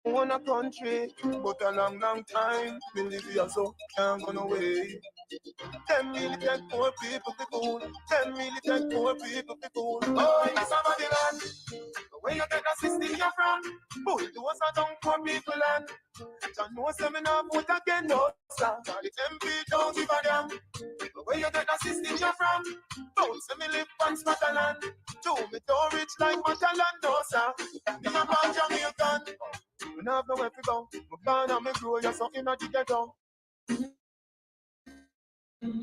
own a country, but a long, long time. Me live here so can't run away. 10 million take poor people to cool. 10 million take poor people to cool. Oh, in somebody land, where you get the system you're from? Bulldozer don't poor people land. John no seminar vote again, no sir. The MP don't give a damn. Where you get the system you're from? Don't say me live on Scotland. Do me don't rich like Matalan, no sir. Me a bad Jamaican. Me not have nowhere to go. Me born and me grow, you're so in the ghetto.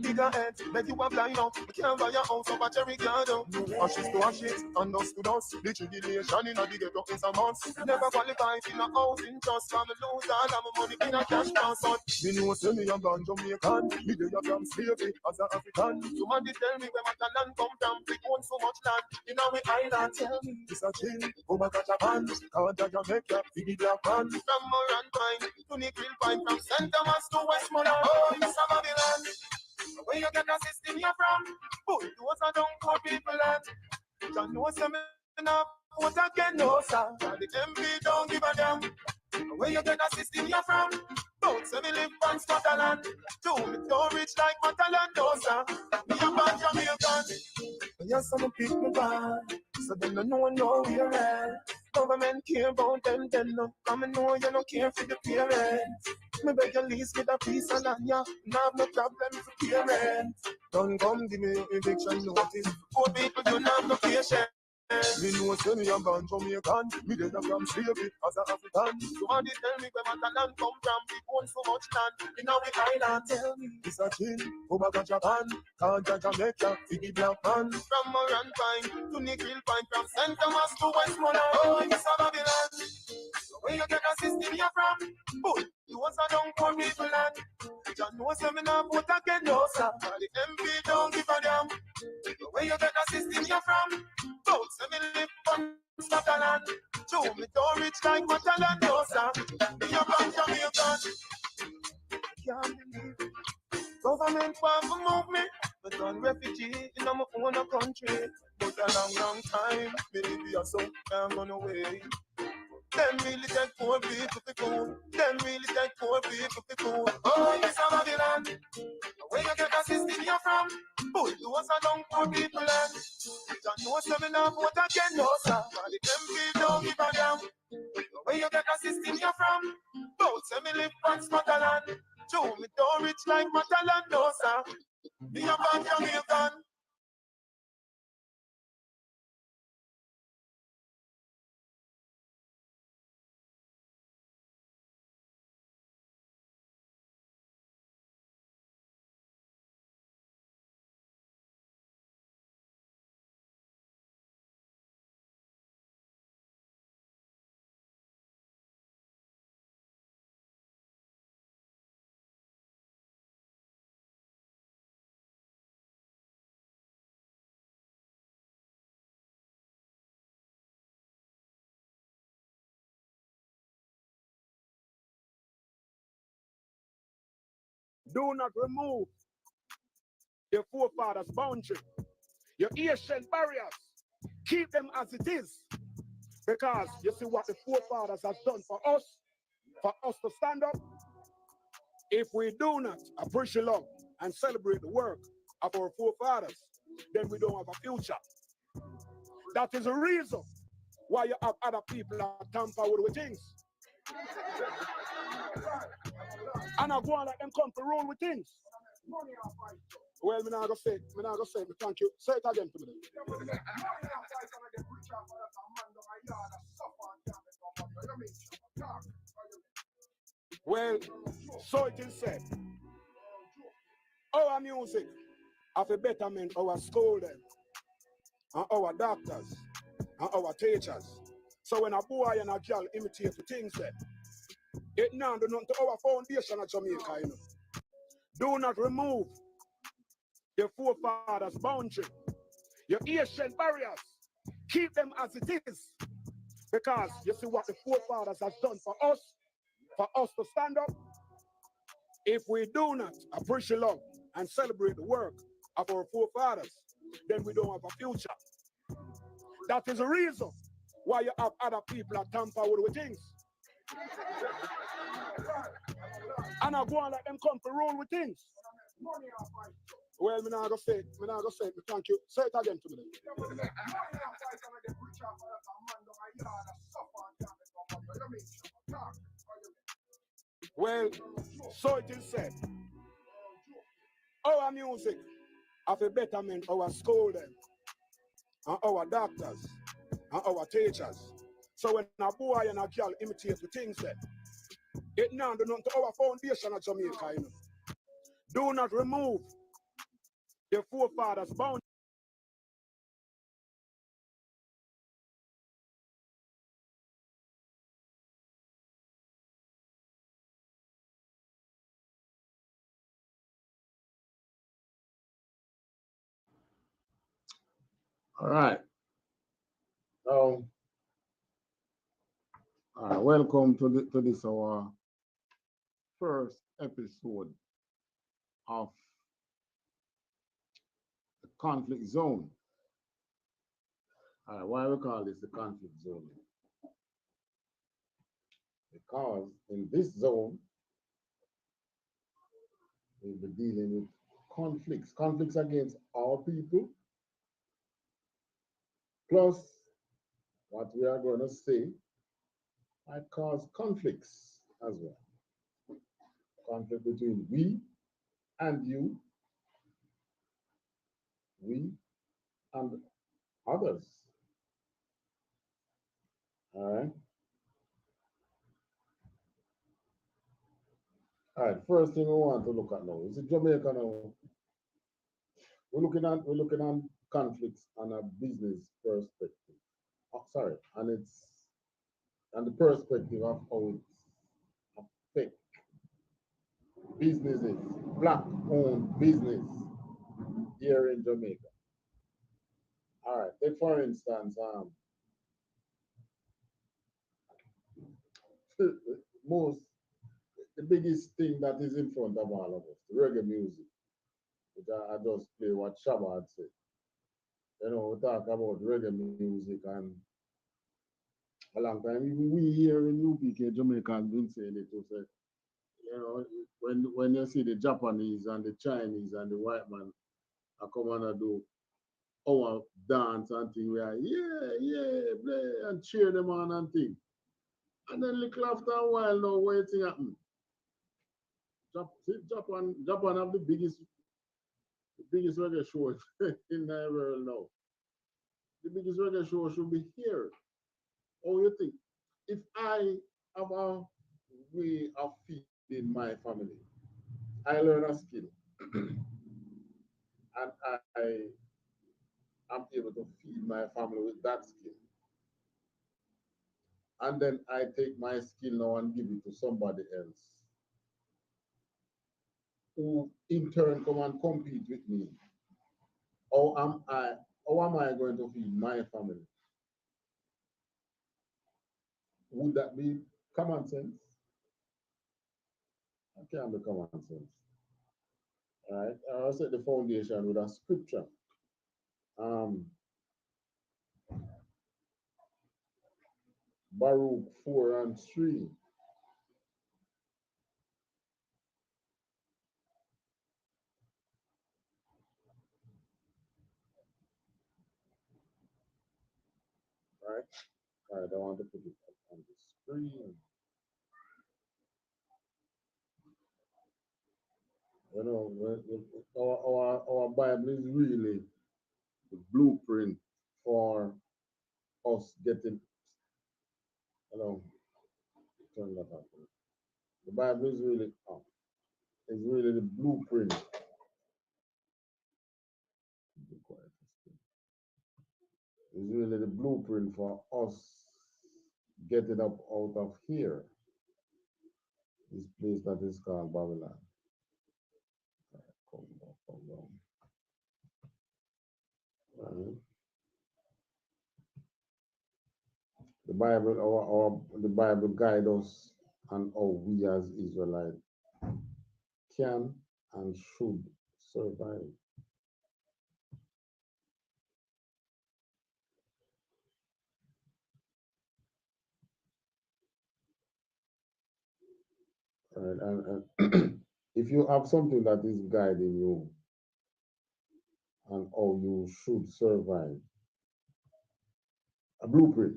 Bigger head, make you a blind out. We can't buy your house up a cherry garden. Ashes to ashes, and dust to dust. The tribulation in a the ghetto is a month. Never qualify in a housing trust. For me lose all of my money in a cash transfer. Me know say me a born Jamaican. Me dey a from slavery as a African. Somebody tell me where my land come from. We own so much land in our island. Tell me it's a chill. Go back to Japan. Can't Jamaica, see the black man. From Moran Pine to Nickel Pine. From St. Thomas to Westmoreland. Oh, it's a Babylon. Where you get the system you're from? Bulldozer don't call people land. John no say me enough vote again, no sir. The MP don't give a damn. Where you get the system you're from? Don't say me live on Scotland. Do me don't rich like Matalan, no sir. Me a bad Jamaican. Yes, some people bad, so them don't know we're at. Government care about them no. Come and know you don't care for the parents. Me beg you lease with a piece of land, yeah. Now have no problem for parents. Don't come give me your eviction notice. Poor people don't have no patience. Me know say me a born Jamaican. Me dey from slavery as a African. Somebody tell me where my land come from. We own so much land in our island. Tell me it's a chin. Go back to Japan. Can't Jamaica. See the black man. From Moran Pine to Nickel Pine. From St. Thomas to Westmoreland. Oh, it's a Babylon. Where you get the system you're from? Bulldozer don't call people land. John no seminar vote again, no sir. The MP don't give a damn. Where you get the system you're from? Don't say me live on Scotland. Show me don't rich like Matalan, no sir. Me a black Jamaican. Can't believe it. Government want to move me, but I'm refugee in my own country. But a long, long time, me live here so can't run away. 10 million take poor people to cool. 10 million take poor people to cool. Oh, it's a Babylon. Where you get the system you're from? Bulldozer don't poor people land. John no seminar vote again, no sir. The MP don't give a damn. Where you get the system you're from? Don't say me live on Scotland. Show me don't rich like Matalan, no sir. Be a bad Jamaican. Do not remove your forefathers' boundary, your ancient barriers. Keep them as it is. Because you see what the forefathers have done for us to stand up. If we do not appreciate love and celebrate the work of our forefathers, then we don't have a future. That is the reason why you have other people that tamper with things. And I go on like them come to roll with things. Well, me not gonna say, thank you. Say it again to me. Well, so it is said. Our music have a betterment our school them, and our doctors, and our teachers. So when a boy and a girl imitate the things there, it now do not to our foundation of Jamaica, you know. Do not remove your forefathers' boundary, your ancient barriers. Keep them as it is. Because you see what the forefathers have done for us to stand up. If we do not appreciate love and celebrate the work of our forefathers, then we don't have a future. That is the reason why you have other people that tamper with things. And I go on let them come for roll with things. Well, me not go say it. Me not go say it. Me thank you. Say it again to me. Well, so it is said. Our music have a betterment our school them and our doctors and our teachers. So when a boy and a girl imitate the things that it now do not to our foundation of Jamaica, you know. Do not remove the forefathers bound. All right. So, welcome to this our first episode of the conflict zone. Why we call this the conflict zone? Because in this zone we'll be dealing with conflicts against all people, plus what we are going to say might cause conflicts as well. Conflict between we and you, we and others. All right. All right. First thing we want to look at now is Jamaica now. We're looking at conflicts on a business perspective. Oh, sorry, and the perspective of how it affects businesses, black-owned business here in Jamaica. All right. Take for instance, most the biggest thing that is in front of all of us, the reggae music, which I just play what Shabba had said. You know, we talk about reggae music and a long time. Even we here in UPK, Jamaica, have been saying it to say, you know, when you see the Japanese and the Chinese and the white man are coming and do our dance and thing, we are, yeah, play and cheer them on and thing. And then little after a while now, what thing happen? Japan have the biggest reggae show in the world now. The biggest reggae show should be here. How you think? If I have a way of feeding my family, I learn a skill and I am able to feed my family with that skill. And then I take my skill now and give it to somebody else who in turn come and compete with me. How am I how am I going to feed my family? Would that be common sense? It can't be common sense. All right. I'll set the foundation with a scripture. Um, Baruch 4 and 3. Right? All right, I want to put it up on the screen. You know, our Bible is really the blueprint for us getting, you know, turn that up. The Bible is really the blueprint. Be quiet. It's really the blueprint for us getting up out of here. This place that is called Babylon. Come down, come down. Right. The Bible guide us on how we as Israelites can and should survive. Right? And if you have something that is guiding you and how you should survive, a blueprint.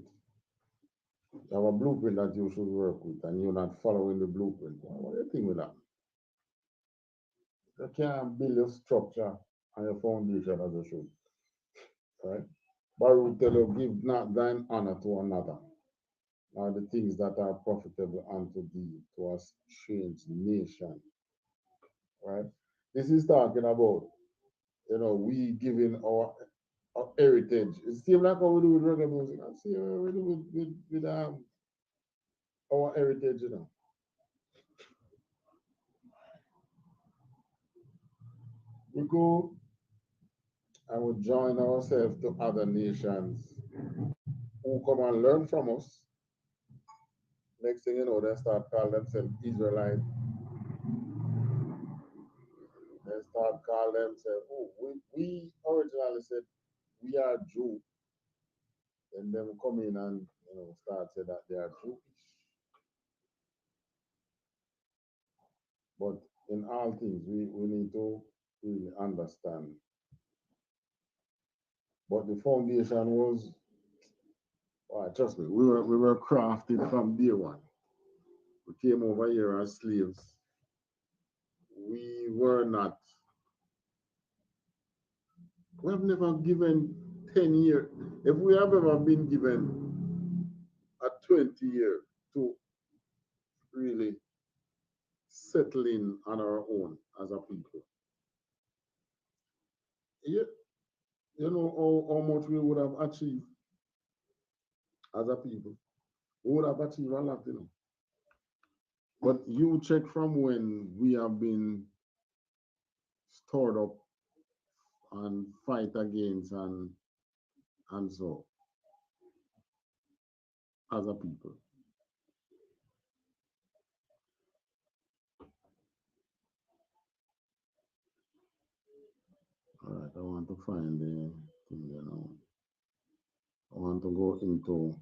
You have a blueprint that you should work with, and you're not following the blueprint. What do you think with that? You can't build your structure and your foundation as you should. Right? Baruch tell you, give not thine honor to another, are the things that are profitable unto thee, to a strange nation. Right? This is talking about, we giving our heritage. It's still like how we do with reggae music. I see how we do with our heritage. We go and we join ourselves to other nations who come and learn from us. Next thing you know, they start calling themselves Israelite. They start calling themselves, oh, we originally said we are Jew. And them come in and start say that they are Jewish. But in all things, we need to really understand. But the foundation was, trust me, we were crafted from day one. We came over here as slaves. We were not. We have never given 10 years. If we have ever been given a 20 year to really settle in on our own as a people, you, you know how much we would have achieved as a people. We would have achieved a lot. But you check from when we have been stored up and fight against and so as a people. All right, I want to find the thing. I want to go into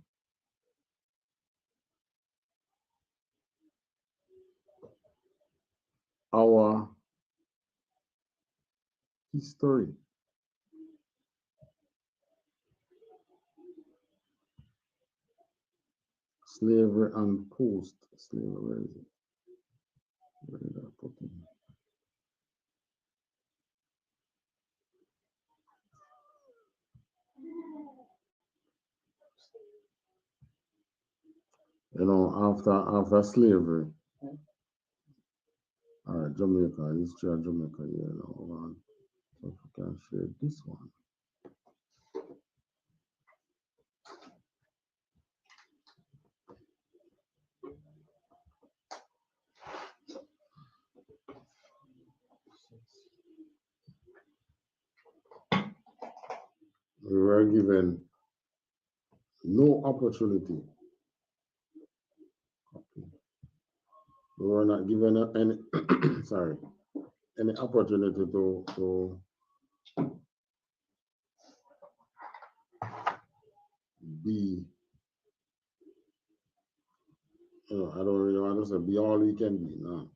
our history. Slavery and post slavery. Where is it? Where did I put it? After slavery. All right, Jamaica, history of Jamaica here now. Hold on. So if we can share this one. We were given no opportunity. We were not given any sorry, any opportunity to be, I don't really want to say be all we can be. No.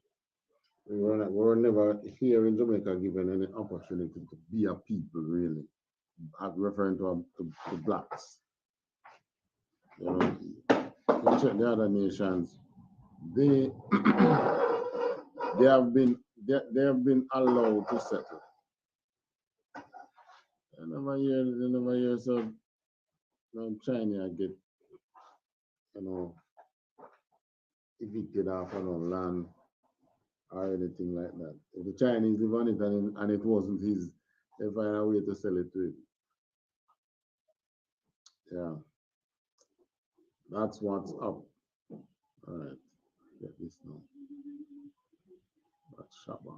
We were never here in Jamaica given any opportunity to be a people, really. I'm referring to blacks. You check the other nations, they they have been allowed to settle. They never hear so China get evicted off on land or anything like that. If the Chinese live on it and it wasn't his, they find a way to sell it to him. Yeah. That's what's up. All right. Get this now. That's Shabba.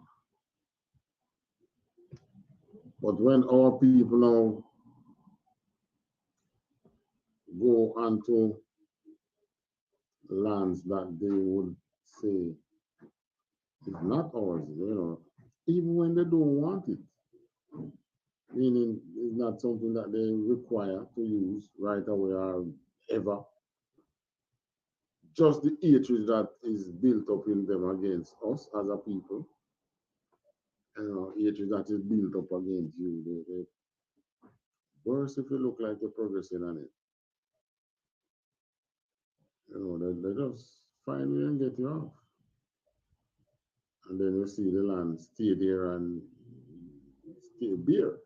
But when our people now go onto lands that they would say is not ours, even when they don't want it, meaning it's not something that they require to use right away or ever, just the hatred that is built up in them against us as a people, hatred that is built up against you. Worse if you look like you're progressing on it. They just find you and get you off. And then you see the land stay there and stay bare.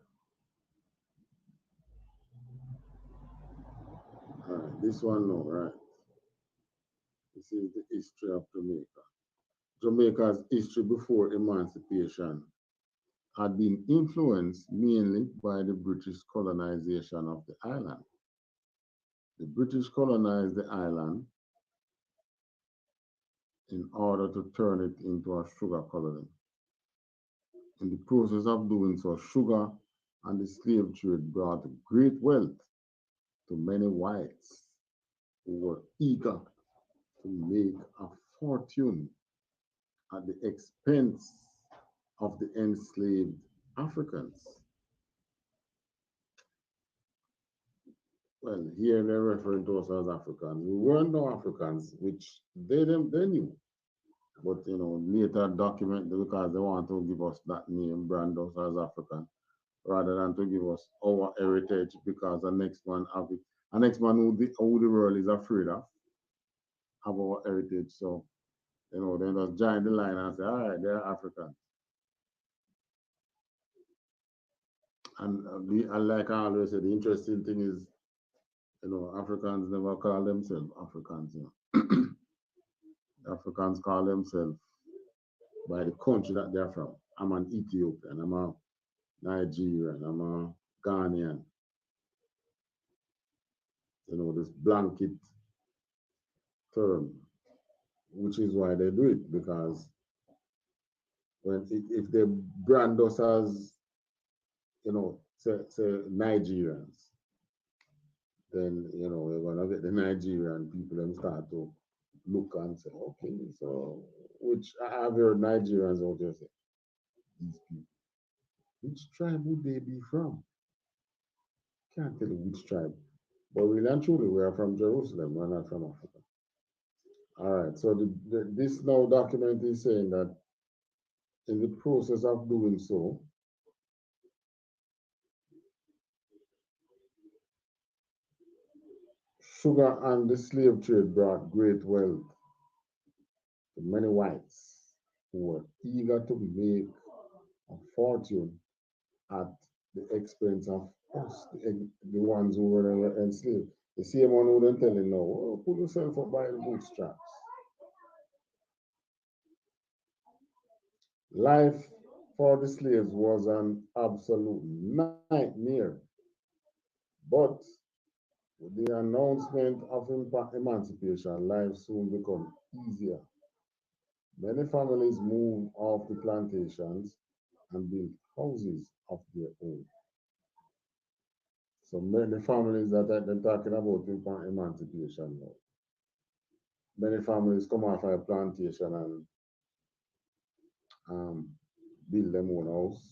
All right, this one now, right? This is the history of Jamaica. Jamaica's history before emancipation had been influenced mainly by the British colonization of the island. The British colonized the island in order to turn it into a sugar colony. In the process of doing so, sugar and the slave trade brought great wealth to many whites who were eager to make a fortune at the expense of the enslaved Africans. Well, here they're referring to us as Africans. We weren't no Africans, which they knew. But later document because they want to give us that name, brand us as African, rather than to give us our heritage because the next man have it. The next man who the world is afraid of have our heritage. So, they just join the line and say, all right, they're African. And like I always say, the interesting thing is, Africans never call themselves Africans. Africans call themselves by the country that they're from. I'm an Ethiopian, I'm a Nigerian, I'm a Ghanaian. This blanket term, which is why they do it, because if they brand us as, say Nigerians, then we're gonna get the Nigerian people and start to look and say, okay, so which I have heard Nigerians out there say, these people, which tribe would they be from? Can't tell you which tribe. But really and truly, we are from Jerusalem, we're not from Africa. All right, so this now document is saying that in the process of doing so, sugar and the slave trade brought great wealth to many whites who were eager to make a fortune at the expense of us, the ones who were enslaved. The same one who then telling now, oh, pull yourself up by the bootstraps. Life for the slaves was an absolute nightmare. But with the announcement of emancipation, life soon became easier. Many families moved off the plantations and built houses of their own. So many families that they're talking about emancipation now. Many families come off a plantation and build them own house.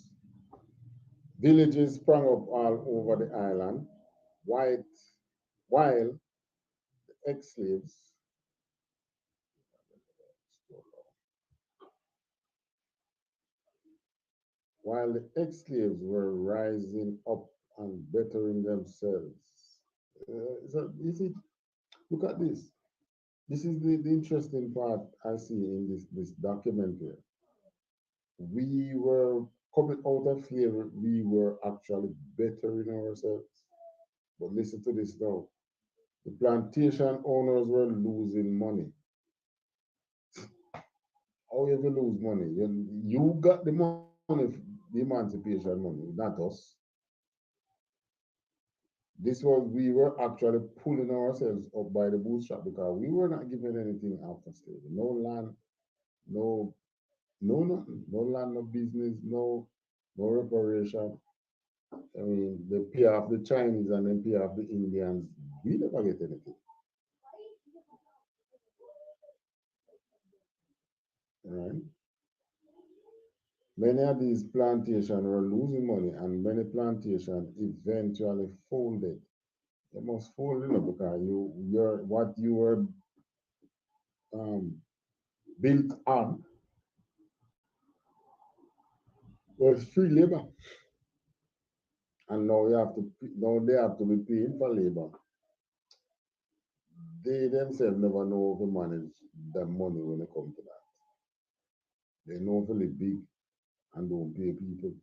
Villages sprang up all over the island, while the ex-slaves were rising up and bettering themselves. So you see, look at this. This is the interesting part I see in this document here. We were coming out of slavery, we were actually bettering ourselves. But listen to this now. The plantation owners were losing money. How you ever lose money? You got the money, the emancipation money, not us. We were actually pulling ourselves up by the bootstrap because we were not given anything after slavery. No land, no nothing. No land, no business, no reparation. I mean, they pay off the Chinese and then pay off the Indians. We never get anything. Right? Many of these plantations were losing money, and many plantations eventually folded. They must fold, because what you were built on was free labor. And now now they have to be paying for labor. They themselves never know how to manage the money when it comes to that. They know really big and don't pay people.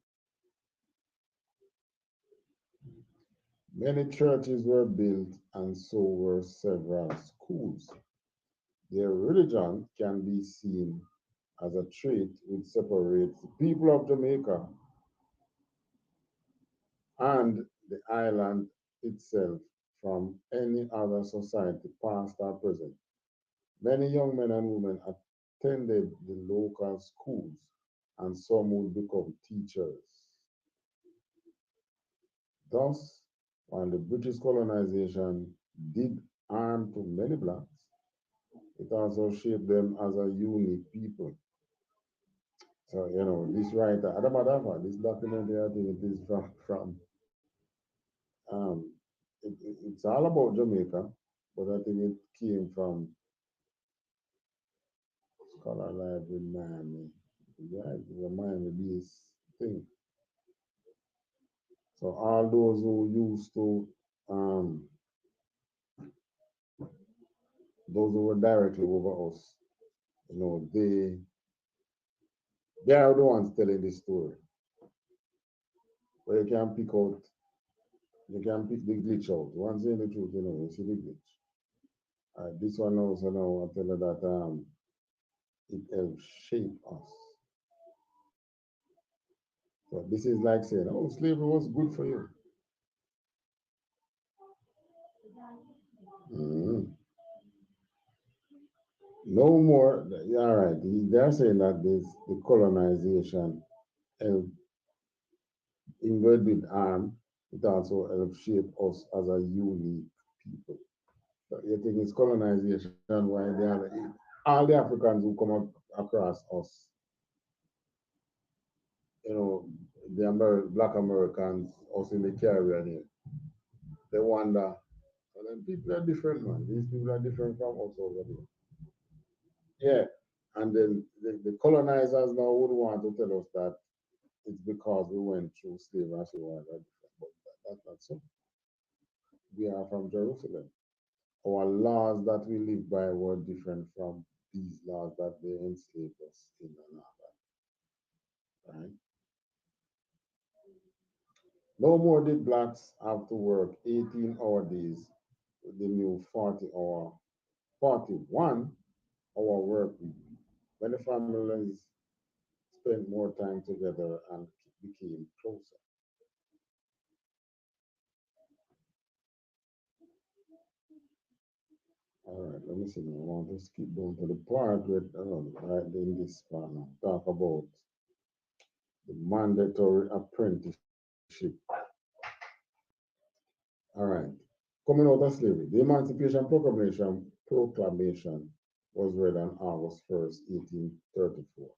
Many churches were built and so were several schools. Their religion can be seen as a trait which separates the people of Jamaica and the island itself from any other society, past or present. Many young men and women attended the local schools, and some would become teachers. Thus, while the British colonization did harm to many blacks, it also shaped them as a unique people. So, this writer, Adama, this documentary, I think it is from um, it's all about Jamaica, but I think it came from Scholar Life in Miami. Yeah, it's a Miami based thing. So all those who used to, those who were directly over us, they are the ones telling the story. Where you can pick out, you can pick the glitch out. Once saying the truth, you see the glitch. This one also now I tell you that it helps shape us. So this is like saying, oh, slavery was good for you. Mhm. No more. Yeah, all right. They're saying that this the colonization helped invade with arm. It also helped shape us as a unique people. So you think it's colonization why all the Africans who come across us, you know, Black Americans, us in the Caribbean here, they wonder, well, then people are different, man. These people are different from us over there. Yeah. And then the colonizers now would want to tell us that it's because we went through slavery and so on. But that's not so. We are from Jerusalem. Our laws that we live by were different from these laws that they enslaved us in another. Right? No more did blacks have to work 18-hour days with the new 41-hour work week. When the families spent more time together and became closer. All right, let me see now. I want to skip down to the part with right in this part now. Talk about the mandatory apprenticeship. All right. Coming out of slavery, the Emancipation Proclamation was read on August 1st, 1834.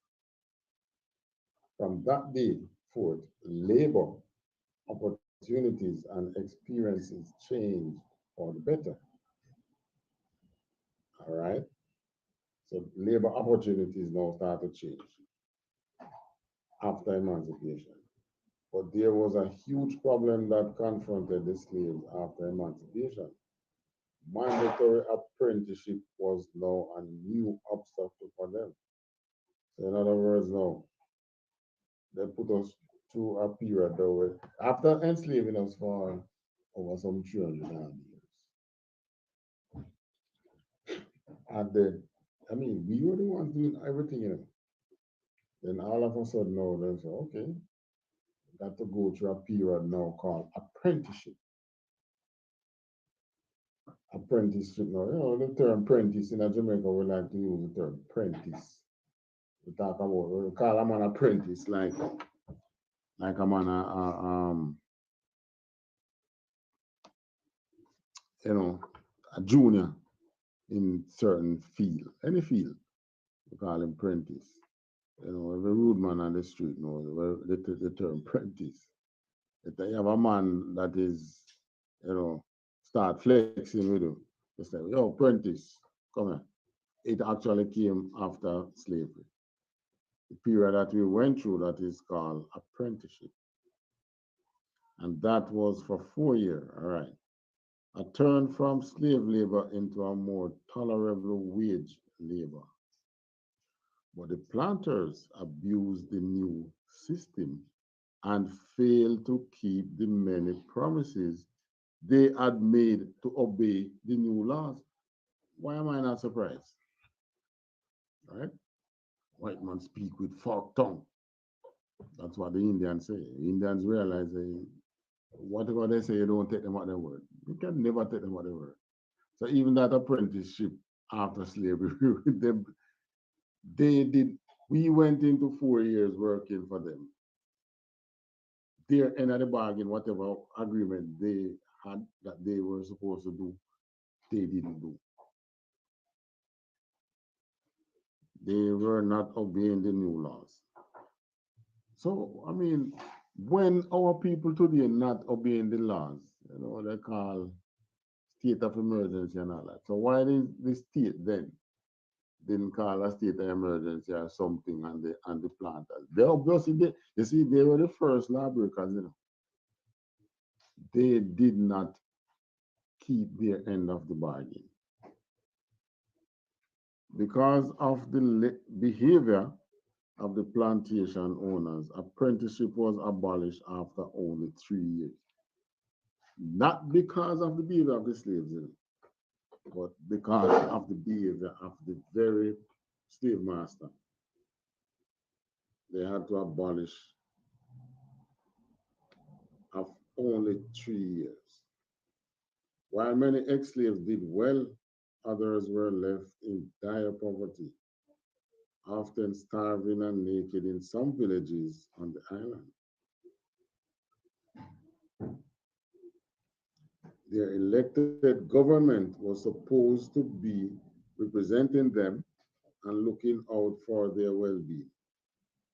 From that day forth, labor opportunities and experiences changed for the better. All right. So labor opportunities now start to change after emancipation. But there was a huge problem that confronted the slaves after emancipation. Mandatory apprenticeship was now a new obstacle for them. So in other words, now they put us through a period that way after enslaving us for over some 300 years. And then, I mean, we were the ones doing everything. Then all of a sudden now they say, okay, got to go through a period now called apprenticeship. Apprenticeship now, the term apprentice in Jamaica, we like to use the term apprentice. We talk about, we call a man apprentice like a man, a junior in certain field, any field, we call him apprentice. Every rude man on the street knows the term apprentice. If you have a man that is, start flexing with you, you say, yo, apprentice, come here. it actually came after slavery. The period that we went through that is called apprenticeship. And that was for 4 years, all right. A turn from slave labor into a more tolerable wage labor. But the planters abused the new system and failed to keep the many promises they had made to obey the new laws. Why am I not surprised? Right? White man speak with forked tongue. That's what the Indians say. The Indians realize whatever they say, you don't take them at their word. You can never take them at their word. So even that apprenticeship after slavery, they did. We went into 4 years working for them. Their end of the bargain, whatever agreement they had that they were supposed to do, they didn't do. They were not obeying the new laws. So, I mean, when our people today not obeying the laws, they call state of emergency and all that. So why did the state then didn't call a state of emergency or something on the planters? They obviously, you see, they were the first lawbreakers. They did not keep their end of the bargain. Because of the behavior of the plantation owners, apprenticeship was abolished after only 3 years. Not because of the behavior of the slaves, but because of the behavior of the very slave master. They had to abolish of only 3 years. While many ex-slaves did well, others were left in dire poverty, often starving and naked in some villages on the island. Their elected government was supposed to be representing them and looking out for their well-being.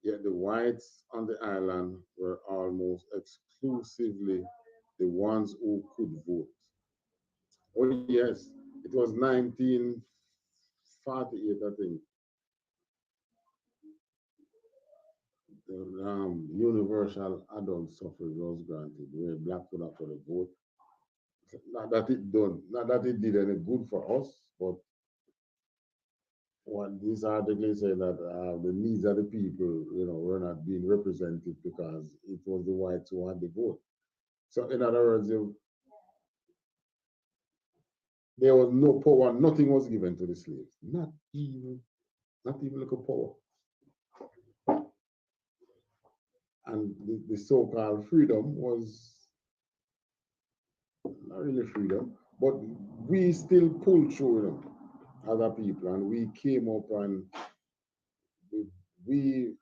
Yet the whites on the island were almost exclusively the ones who could vote. Oh yes, it was 1948, I think. The universal adult suffrage was granted, where black would have to vote. Not that it did any good for us, but what this article said that the needs of the people, were not being represented because it was the whites who had the vote. So in other words, there was no power, nothing was given to the slaves, not even like a power. And the so-called freedom was not really freedom, but we still pulled through other people, and we came up and we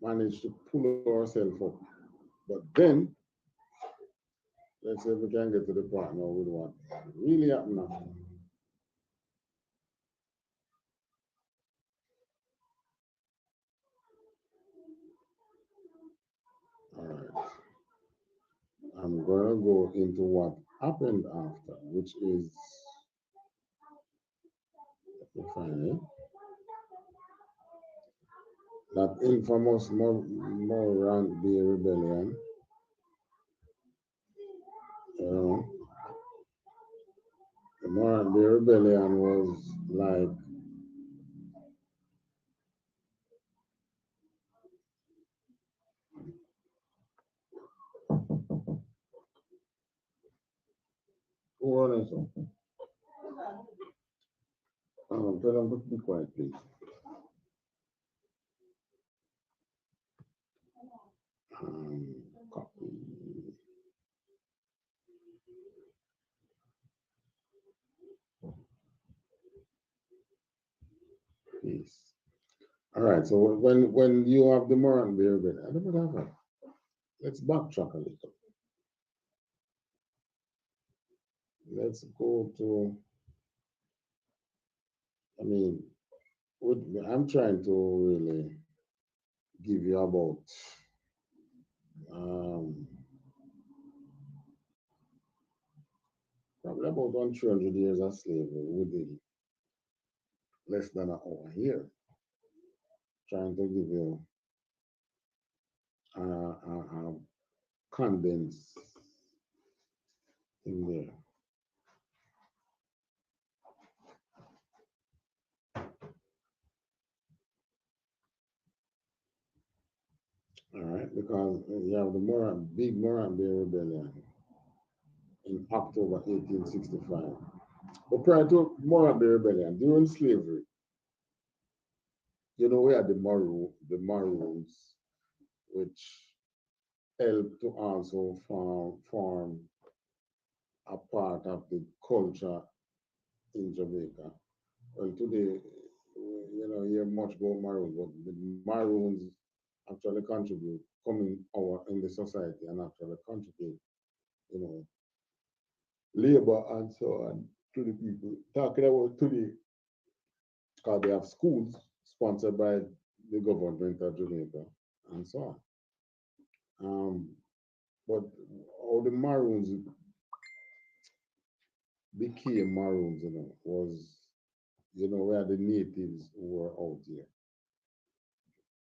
managed to pull ourselves up. But then, let's see if we can get to the part now with what really happened now. All right. I'm going to go into what happened after, which is, let me find it, that infamous Morant Bay Rebellion. The Morant Bay Rebellion was like tell them to be quiet, please. Copy. Peace. All right. So when you have the Morant Bay Rebellion, I don't have it. Let's backtrack a little. Let's go to. I mean, I'm trying to really give you about probably about 300 years of slavery within less than an hour here, trying to give you a condensed in there. All right, because you have the big Moran Bay Rebellion in October 1865. But prior to Moran Bay Rebellion, during slavery, we had the Maroons, which helped to also form a part of the culture in Jamaica. Well, today, you hear much about Maroons, but the Maroons actually contribute coming over in the society and actually contribute, you know, labor and so on to the people. Talking about today, because they have schools sponsored by the government of Jamaica and so on. But all the Maroons became Maroons, was, where the natives were out here,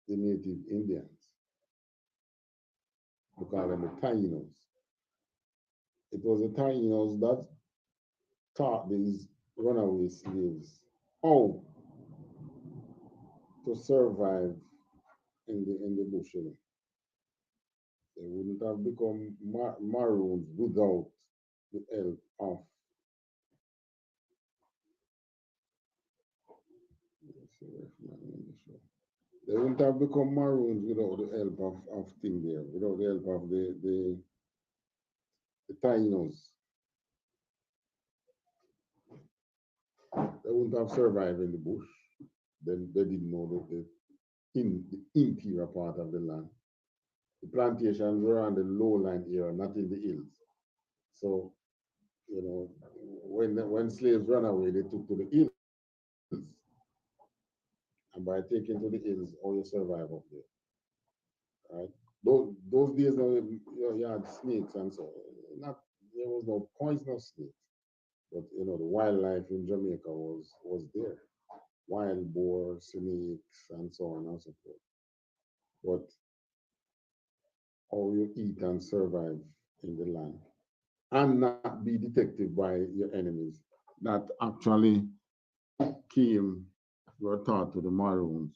the native Indians, we call them the Tainos. It was the Tainos that taught these runaway slaves how to survive in the bush. They wouldn't have become Maroons without the help of, they wouldn't have become Maroons without the help of thing there, without the help of the Tainos. They wouldn't have survived in the bush. Then they didn't know the interior part of the land. The plantations were on the lowland area, not in the hills. So, when slaves ran away, they took to the hills. And by taking to the hills, all you survive up there. Right? Those days, you had snakes and so. There was no poisonous snakes, but the wildlife in Jamaica was there. Wild boar, snakes, and so on and so forth. But how you eat and survive in the land and not be detected by your enemies. That actually were taught to the Maroons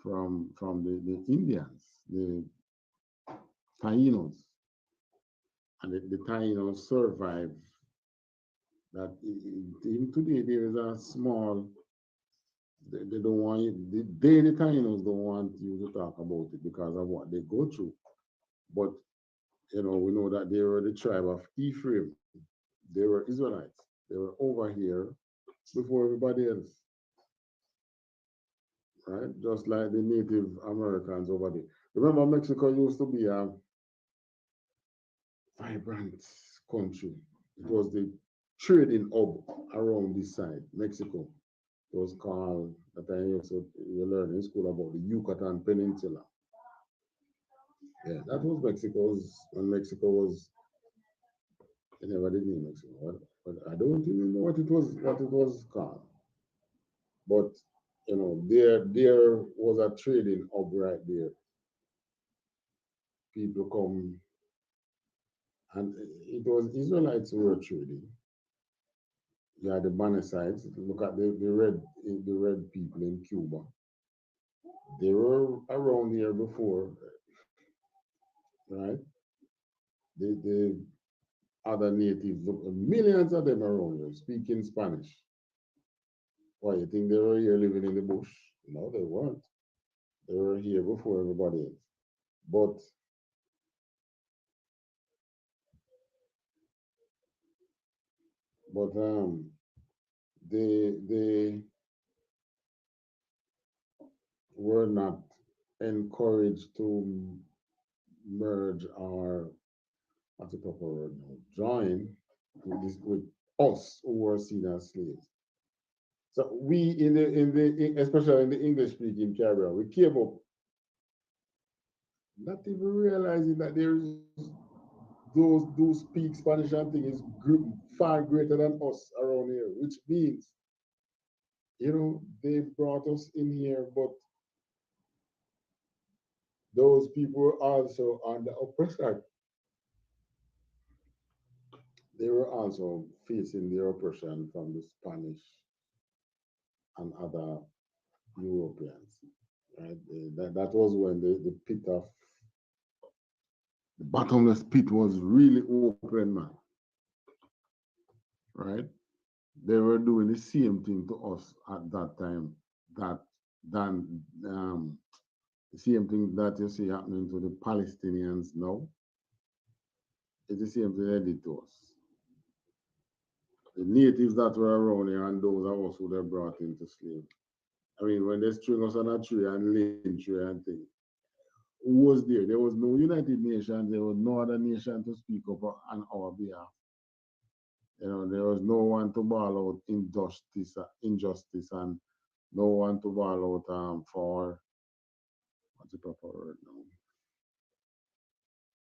from the Indians, the Tainos. And the Tainos survived that. Even today there is a small, they don't want you, the Tainos don't want you to talk about it because of what they go through. But we know that they were the tribe of Ephraim. They were Israelites. They were over here before everybody else. Right? Just like the Native Americans over there. Remember, Mexico used to be a vibrant country. It was the trading hub around this side, Mexico. It was called, that I used to learn in school about the Yucatan Peninsula. Yeah, that was when Mexico was, I never did in Mexico, but I don't even know what it was called. But there was a trading hub right there. People come, and it was Israelites who were trading. You had the Banasites. Look at the red people in Cuba. They were around here before, right? The other natives, millions of them around here speaking Spanish. Why, you think they were here living in the bush? No, they weren't. They were here before everybody else. But they were not encouraged to merge or, what's the proper word now, join with us who were seen as slaves. So we especially in the English speaking Caribbean, we came up not even realizing that there's those speak Spanish and thing is far greater than us around here, which means, they brought us in here, but those people were also under oppression. They were also facing the oppression from the Spanish and other Europeans. Right? That was when the pit of the bottomless pit was really open, man. Right? They were doing the same thing to us at that time that than the same thing that you see happening to the Palestinians now. It's the same thing they did to us. The natives that were around here and those of us who they brought into slavery. I mean, when they string us on a tree and lynch tree and things, who was there? There was no United Nations, there was no other nation to speak up on our behalf. There was no one to bawl out injustice, and no one to bawl out for what's the proper word now?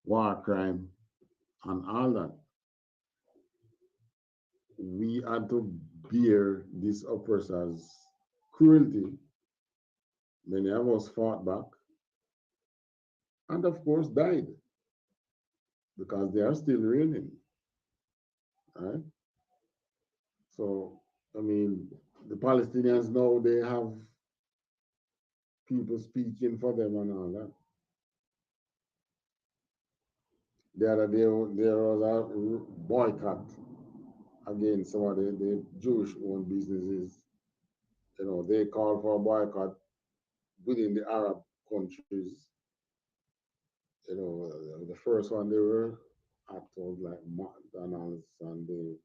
War crime and all that. We had to bear this oppressor's cruelty. Many of us fought back and, of course, died because they are still reigning. Right? So, I mean, the Palestinians now, they have people speaking for them and all that. The other day, there was a boycott against some of the Jewish-owned businesses. They called for a boycott within the Arab countries. The first one, they were actors like McDonald's and the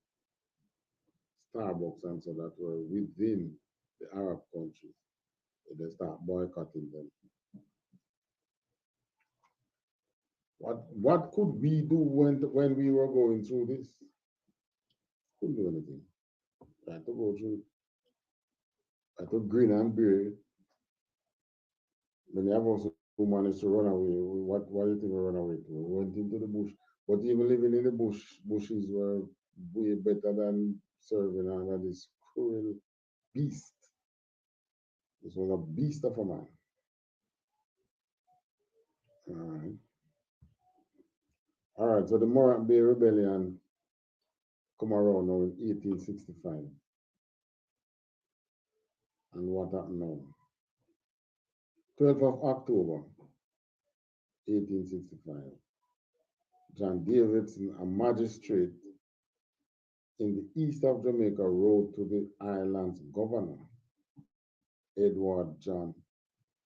Starbucks and so that were within the Arab countries. They start boycotting them. What could we do when we were going through this? Couldn't do anything. I had to go through. I had to grin and bear it. Many of us who managed to run away, what do you think we run away to? We went into the bush. But even living in the bushes were way better than serving under this cruel beast. This was a beast of a man. All right, so the Morant Bay Rebellion come around now in 1865. And what happened now? 12th of October, 1865. John Davidson, a magistrate in the east of Jamaica, wrote to the island's governor, Edward John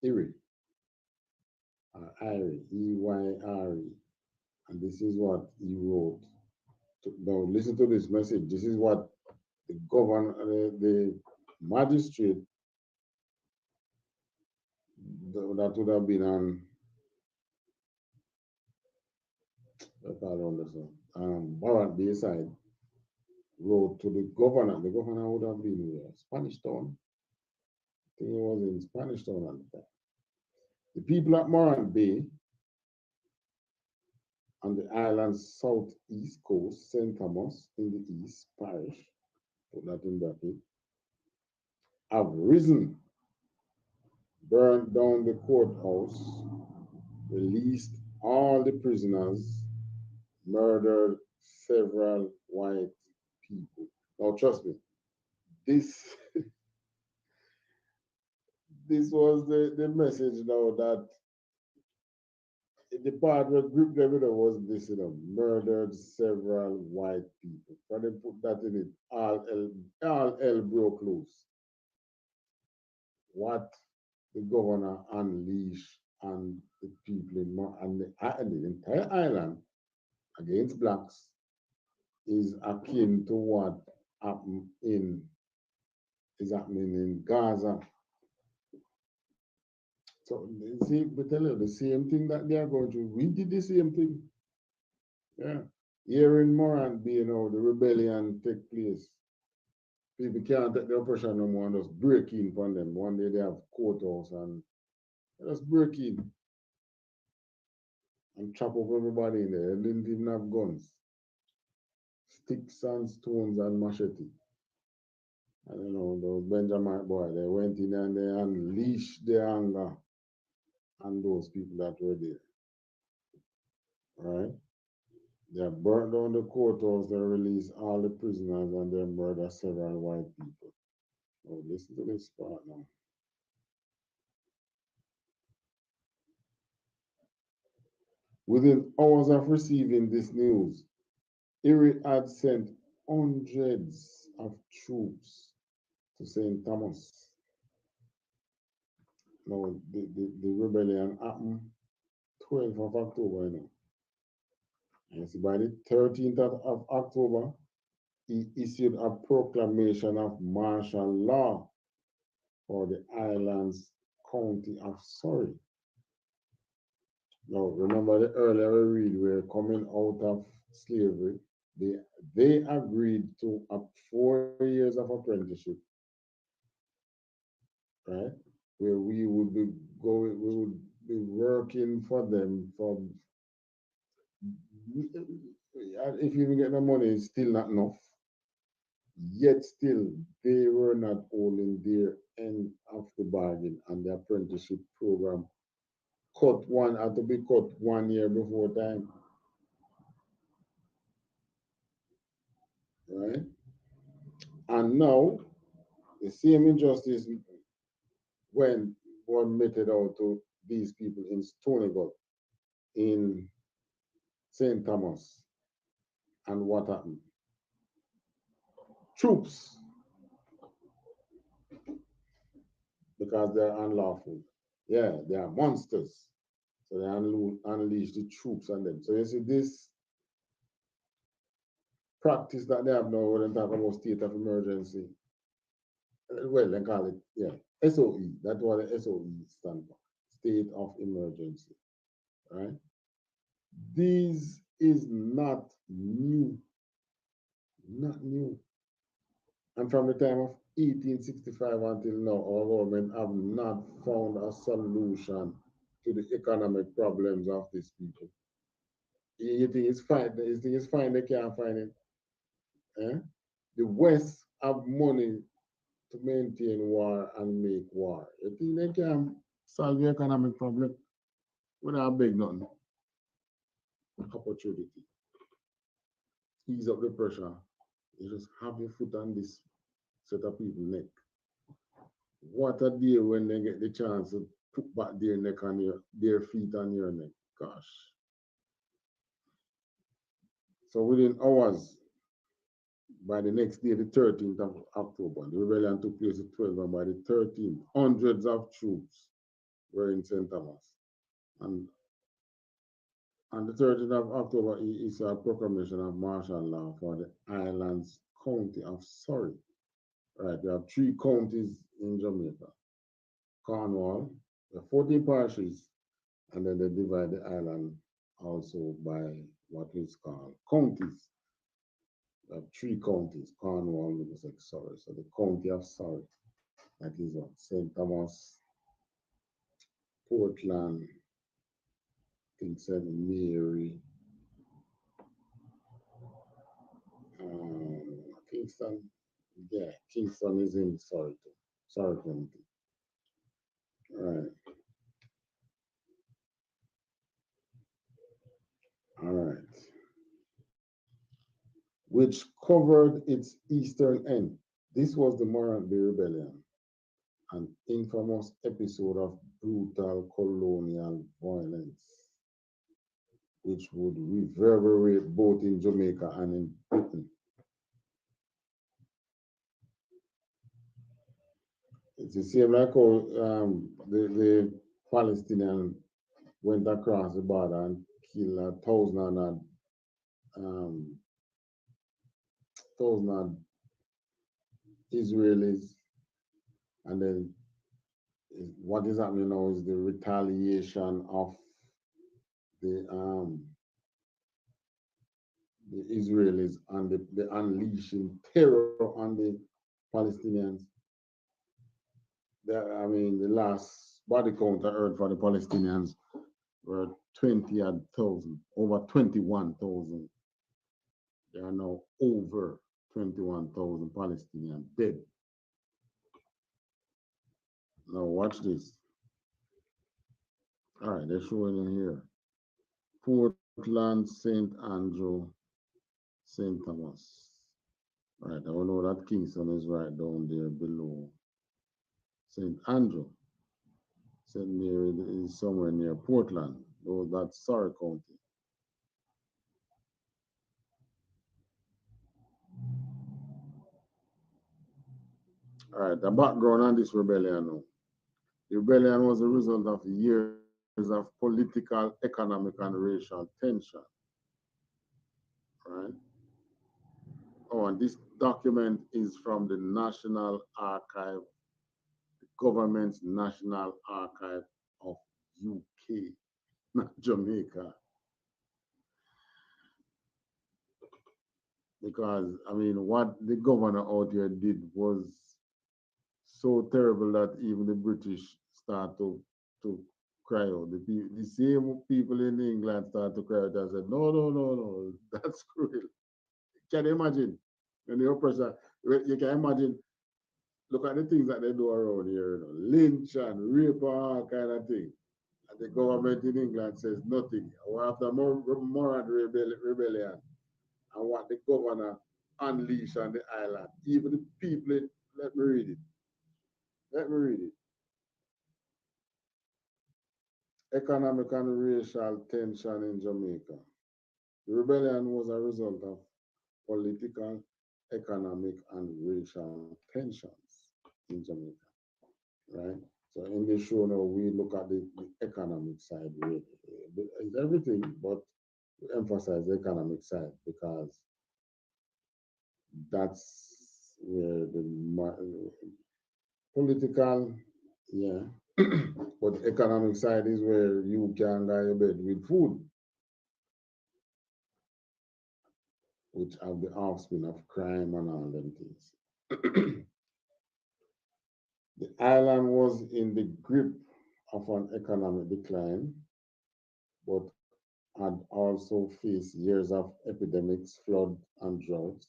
Eyre, Eyre, and this is what he wrote. Now listen to this message. This is what the governor, the magistrate that would have been on Morant Bay side, wrote to the governor. The governor would have been in Spanish Town. I think he was in Spanish Town at the time. The people at Morant Bay on the island's southeast coast, St. Thomas in the east parish, put that in bracket, have risen, burned down the courthouse, released all the prisoners, murdered several white people. Now, trust me, this this was the message now that the part where group level was this, murdered several white people. So they put that in it, all hell broke loose. What the governor unleashed on the people and the entire island against blacks is akin to what is happening in Gaza. So see, we tell you the same thing that they are going through. We did the same thing. Yeah. Here in Morant Bay, the rebellion take place. People can't take the oppression no more and just break in from them. One day they have courthouse and just break in. and chop up everybody in there. They didn't even have guns. Sticks and stones and machete. And those Benjamin boy, they went in and they unleashed their anger on those people that were there. Right? They burnt down the courthouse, they released all the prisoners, and they murdered several white people. Oh, listen to this part now. Within hours of receiving this news, Erie had sent hundreds of troops to St. Thomas. Now, the rebellion happened 12th of October, And so by the 13th of October, he issued a proclamation of martial law for the island's county of Surrey. Now, remember the earlier we read, we're coming out of slavery. They agreed to 4 years of apprenticeship, right? Where we would be working for them for, if you even get the money, it's still not enough. Yet still, they were not holding their end of the bargain, and the apprenticeship program had to be cut 1 year before time. Right? And now, the same injustice when one meted out to these people in Stonegal, in St. Thomas. And what happened? Troops, because they're unlawful. Yeah, they are monsters. So they unleash the troops on them. So you see this practice that they have now when they talk about state of emergency. Well, they call it, SOE. That's what the SOE stands for. State of emergency. Right? This is not new. Not new. And from the time of 1865 until now, our government have not found a solution to the economic problems of these people. You think it's fine? You think it's fine? They can't find it. Eh? The West have money to maintain war and make war. You think they can solve the economic problem without big nothing? Opportunity. Ease up the pressure. You just have your foot on this set of people neck. What a day when they get the chance to put back their neck on their feet on your neck. Gosh. So within hours, by the next day, the 13th of October, the rebellion took place at 12, and by the 13th, hundreds of troops were in St. Thomas. And on the 13th of October, he issued a proclamation of martial law for the island's county of Surrey. Right, we have 3 counties in Jamaica. Cornwall, the 14 parishes, and then they divide the island also by what is called counties. We have 3 counties, Cornwall, Middlesex, Surrey. So the county of Surrey, that is what, St. Thomas, Portland, St. Mary, Kingston. Yeah, Kingston is in Surrey too. Surrey County. Right. All right. Which covered its eastern end. This was the Morant Bay Rebellion, an infamous episode of brutal colonial violence, which would reverberate both in Jamaica and in Britain. It's the same like how the Palestinians went across the border and killed 1,000 Israelis, and then what is happening now is the retaliation of the Israelis and the unleashing terror on the Palestinians. The last body count I heard for the Palestinians were 20 odd thousand, over 21,000. There are now over 21,000 Palestinians dead. Now watch this. All right, they're showing in here. Portland, St. Andrew, St. Thomas. All right, I don't know that Kingston is right down there below. St. Andrew, St. Mary is somewhere near Portland. Though that's Surrey County. All right, the background on this rebellion now. The rebellion was a result of years of political, economic, and racial tension. Right? Oh, and this document is from the National Archive, the government's National Archive of UK, not Jamaica. Because, I mean, what the governor out here did was so terrible that even the British start to cry out. The same people in England start to cry out and said, no, no, no, no, that's cruel. Can you imagine? And the oppressor, you can imagine, look at the things that they do around here, you know, lynch and rape and all kind of thing. And the government in England says nothing. After Moran rebellion and what the governor unleashed on the island, even the people, let me read it. Let me read it. Economic and racial tension in Jamaica. The rebellion was a result of political, economic, and racial tensions in Jamaica, right? So in this show now, we look at the economic side. It's everything, but we emphasize the economic side because that's where the political, yeah, but the economic side is where you can go your bed with food, which have the offspring of crime and all them things. The island was in the grip of an economic decline, but had also faced years of epidemics, flood, and drought.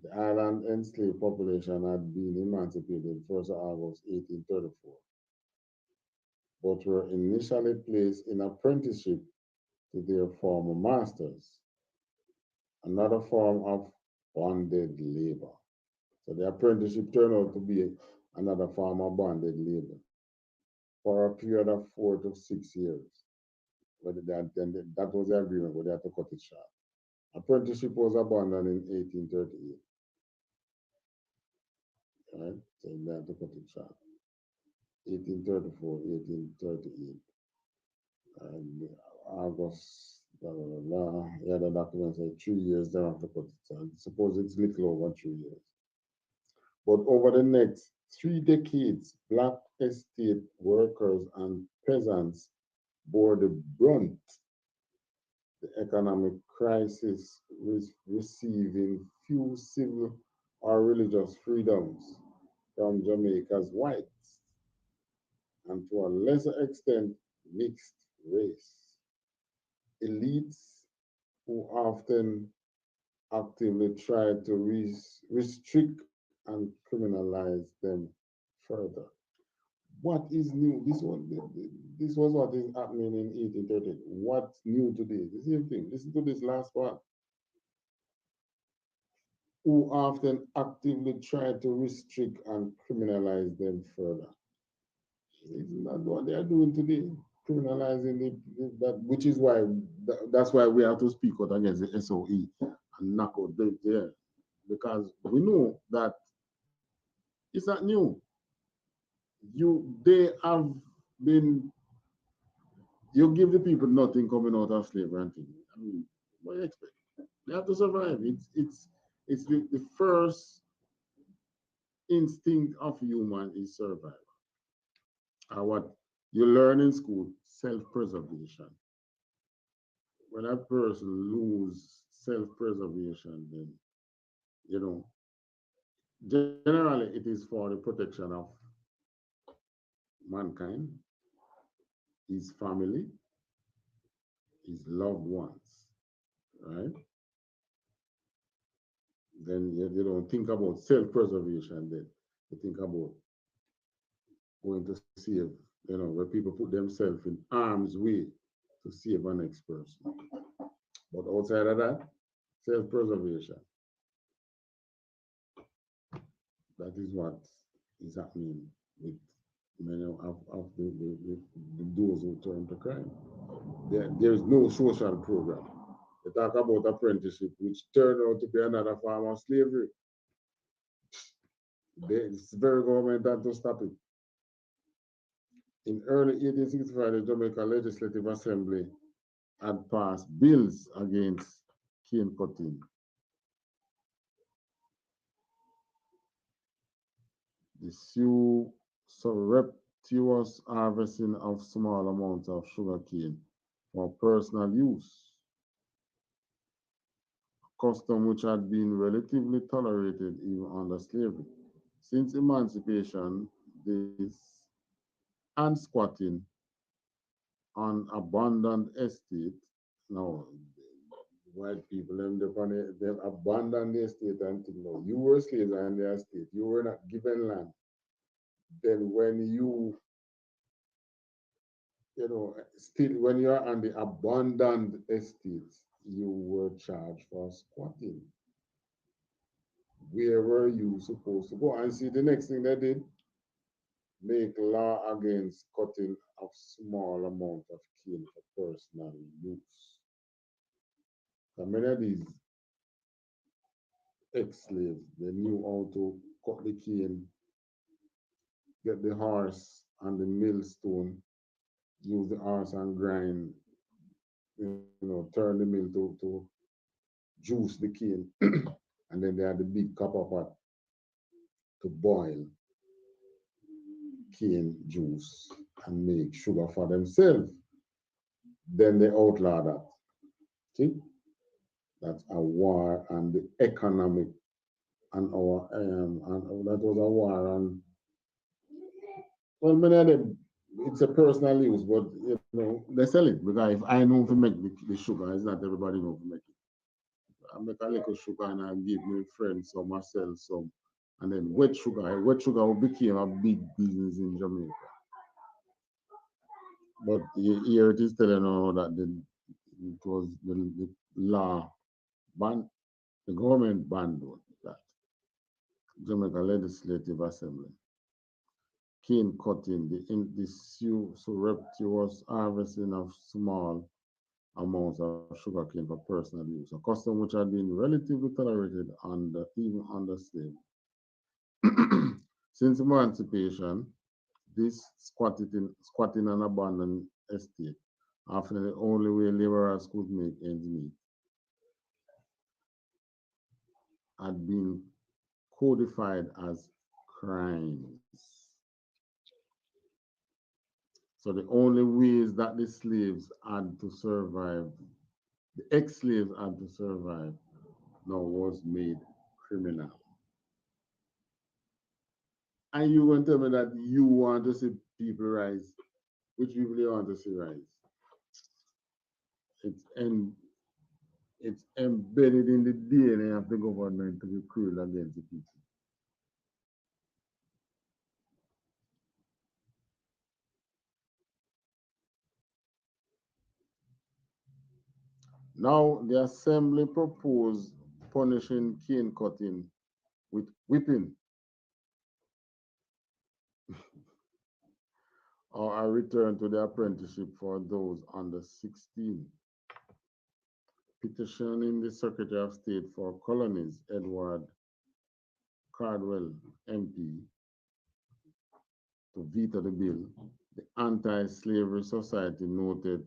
The island enslaved population had been emancipated 1st of August 1834, but were initially placed in apprenticeship to their former masters, another form of bonded labor. So the apprenticeship turned out to be another form of bonded labor for a period of 4 to 6 years. But that was the agreement, but they had to cut it short. Apprenticeship was abandoned in 1838. Right? So they had to cut it short. 1834, 1838. And August, blah, blah, blah, blah. Yeah, the document said 3 years, they have to cut it short. Suppose it's little over 3 years. But over the next 3 decades, Black estate workers and peasants bore the brunt the economic crisis, receiving few civil or religious freedoms from Jamaica's whites, and to a lesser extent, mixed race. Elites who often actively tried to restrict and criminalize them further. What is new? This was what is happening in 1830. What's new today? The same thing. Listen to this last part. Who often actively try to restrict and criminalize them further. Isn't that what they are doing today? Criminalizing that, which is why that's why we have to speak out against the SOE and knock out there, because we know that it's not new. They have been, you give the people nothing coming out of slavery and things. I mean, what do you expect? They have to survive. It's the first instinct of human is survival. What you learn in school, self-preservation. When a person lose self-preservation, then you know, generally it is for the protection of mankind, his family, his loved ones, right? Then you don't think about self-preservation. Then you think about going to save, where people put themselves in harm's way to save an next person. But outside of that, self-preservation, that is what is happening with many of those who turn to crime. There is no social program. They talk about apprenticeship, which turned out to be another form of slavery. It's very government had to stop it. In early 1865, the Jamaica Legislative Assembly had passed bills against cane cutting. The surreptitious harvesting of small amounts of sugar cane for personal use, a custom which had been relatively tolerated even under slavery. Since emancipation, this and squatting on abandoned estate. Now, white people, they abandoned the estate and think, no, you were slaves on the estate. You were not given land. Then when still when you are on the abandoned estates, you were charged for squatting. Where were you supposed to go? And see, the next thing they did, make law against cutting of small amount of cane for personal use. So many of these ex-slaves, they knew how to cut the cane, get the horse and the millstone, use the horse and grind, turn the mill to juice the cane. And then they had the big copper pot to boil cane juice and make sugar for themselves. Then they outlaw that. See? That's a war on the economic and that was a war on, well, many of them, it's a personal use, but they sell it because if I know to make the sugar, it's not everybody know to make it. I make a little sugar and I give my friends some, I sell some. And then wet sugar became a big business in Jamaica. But here it is telling you that it was the law ban, the government banned that. Jamaica Legislative Assembly. Cane cutting, the surreptitious harvesting of small amounts of sugar cane for personal use, a custom which had been relatively tolerated even under slavery. Since emancipation, this squatting and abandoned estate, often the only way laborers could make ends meet, had been codified as crimes. So the only ways that the slaves had to survive, the ex-slaves had to survive, now was made criminal. And you want to tell me that you want to see people rise? Which people you want to see rise? It's embedded in the DNA of the government to be cruel against the people. Now, the assembly proposed punishing cane cutting with whipping or a return to the apprenticeship for those under 16. Petitioning the Secretary of State for Colonies, Edward Cardwell, MP, to veto the bill, the Anti-Slavery Society noted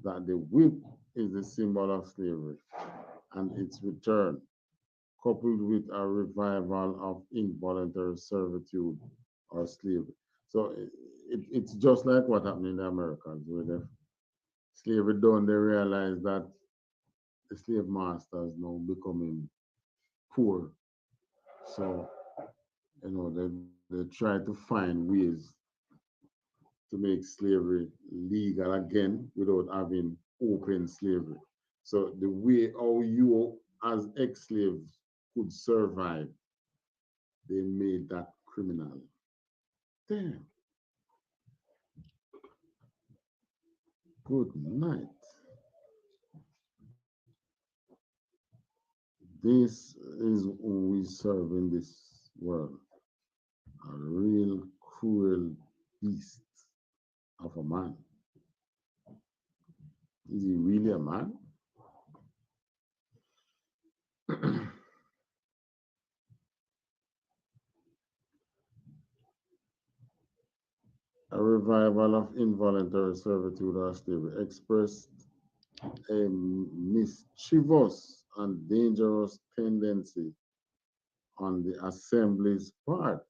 that the whip is the symbol of slavery and its return, coupled with a revival of involuntary servitude or slavery. So it's just like what happened in the Americas, where the slavery done, they realized that the slave masters now becoming poor. So, they try to find ways to make slavery legal again without having open slavery. So the way how you as ex-slaves could survive, they made that criminal. Damn. Good night. This is who we serve in this world. A real cruel beast of a man. Is he really a man? A revival of involuntary servitude or slavery expressed a mischievous and dangerous tendency on the assembly's part.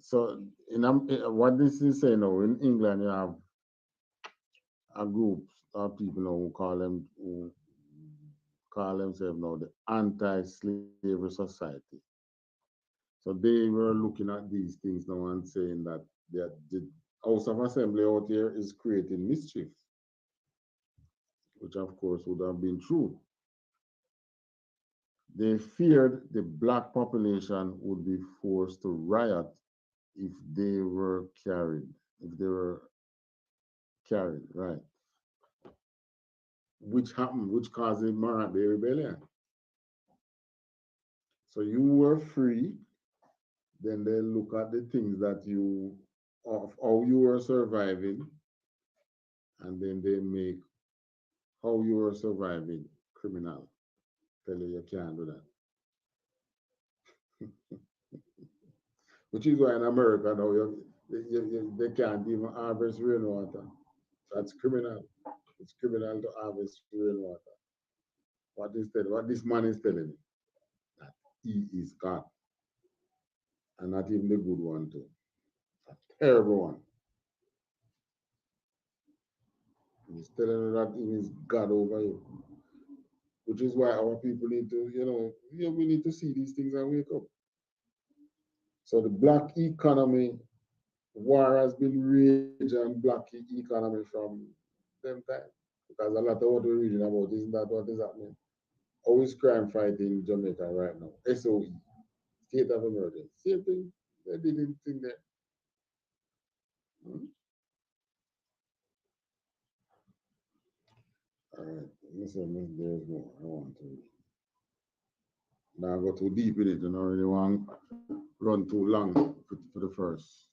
So, what this is saying now, in England, you have a group of people now who call themselves now the anti-slavery society. So they were looking at these things now and saying that the House of Assembly out here is creating mischief, which of course would have been true. They feared the black population would be forced to riot if they were carried, right? Which happened, which caused the Morant Bay Rebellion. So you were free, then they look at the things that of how you were surviving, and then they make how you were surviving criminal. Tell you can't do that. Which is why in America now they can't even harvest rainwater. That's criminal. It's criminal to harvest rainwater. What this man is telling me, that he is God. And not even the good one too. A terrible one. He's telling you that he is God over you. Which is why our people need to, we need to see these things and wake up. So the black economy war has been raging black economy from them time. Because a lot of what we're reading about isn't that what is happening. How is crime fighting in Jamaica right now? SOE, state of emergency. Same thing. They didn't think that. Hmm? All right, listen, there's more I want to read. Now I go too deep in it, and I really want run too long for the first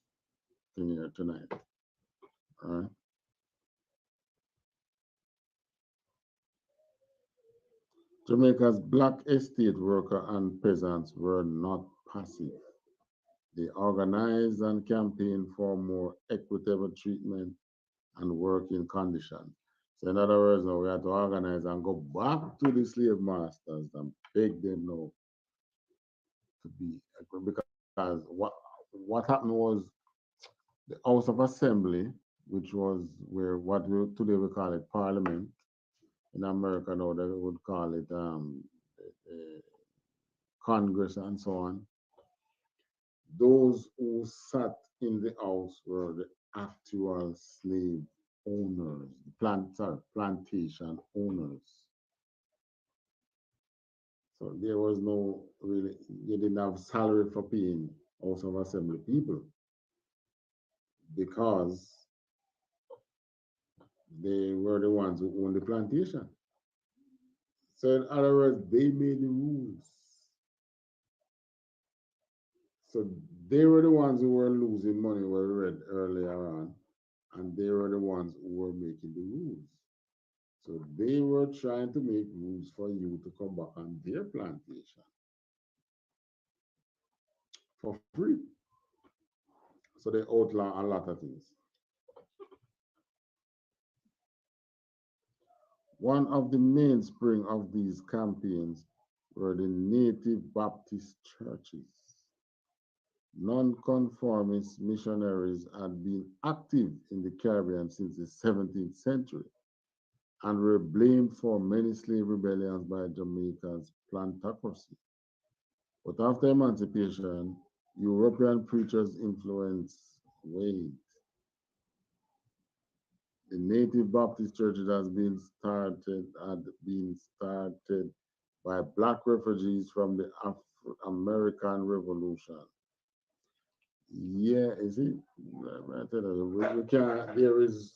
thing here tonight. All right. Jamaica's black estate worker and peasants were not passive. They organized and campaigned for more equitable treatment and working conditions. So in other words, now we have to organize and go back to the slave masters and beg them now to be because what happened was the House of Assembly, which was where what we today we call it Parliament. In America now they would call it Congress and so on. Those who sat in the house were the actual slave owners, plantation owners. So there was no really, you didn't have salary for paying House of Assembly people because they were the ones who owned the plantation. So in other words, they made the rules. So they were the ones who were losing money, we read earlier on, and they were the ones who were making the rules. So they were trying to make rules for you to come back on their plantation for free. So they outlaw a lot of things. One of the mainspring of these campaigns were the native Baptist churches. Nonconformist missionaries had been active in the Caribbean since the 17th century and were blamed for many slave rebellions by Jamaica's plantocracy. But after emancipation, European preachers' influence waned. The native Baptist churches had been started by black refugees from the American Revolution. Yeah, is it? I tell you, we can't, there is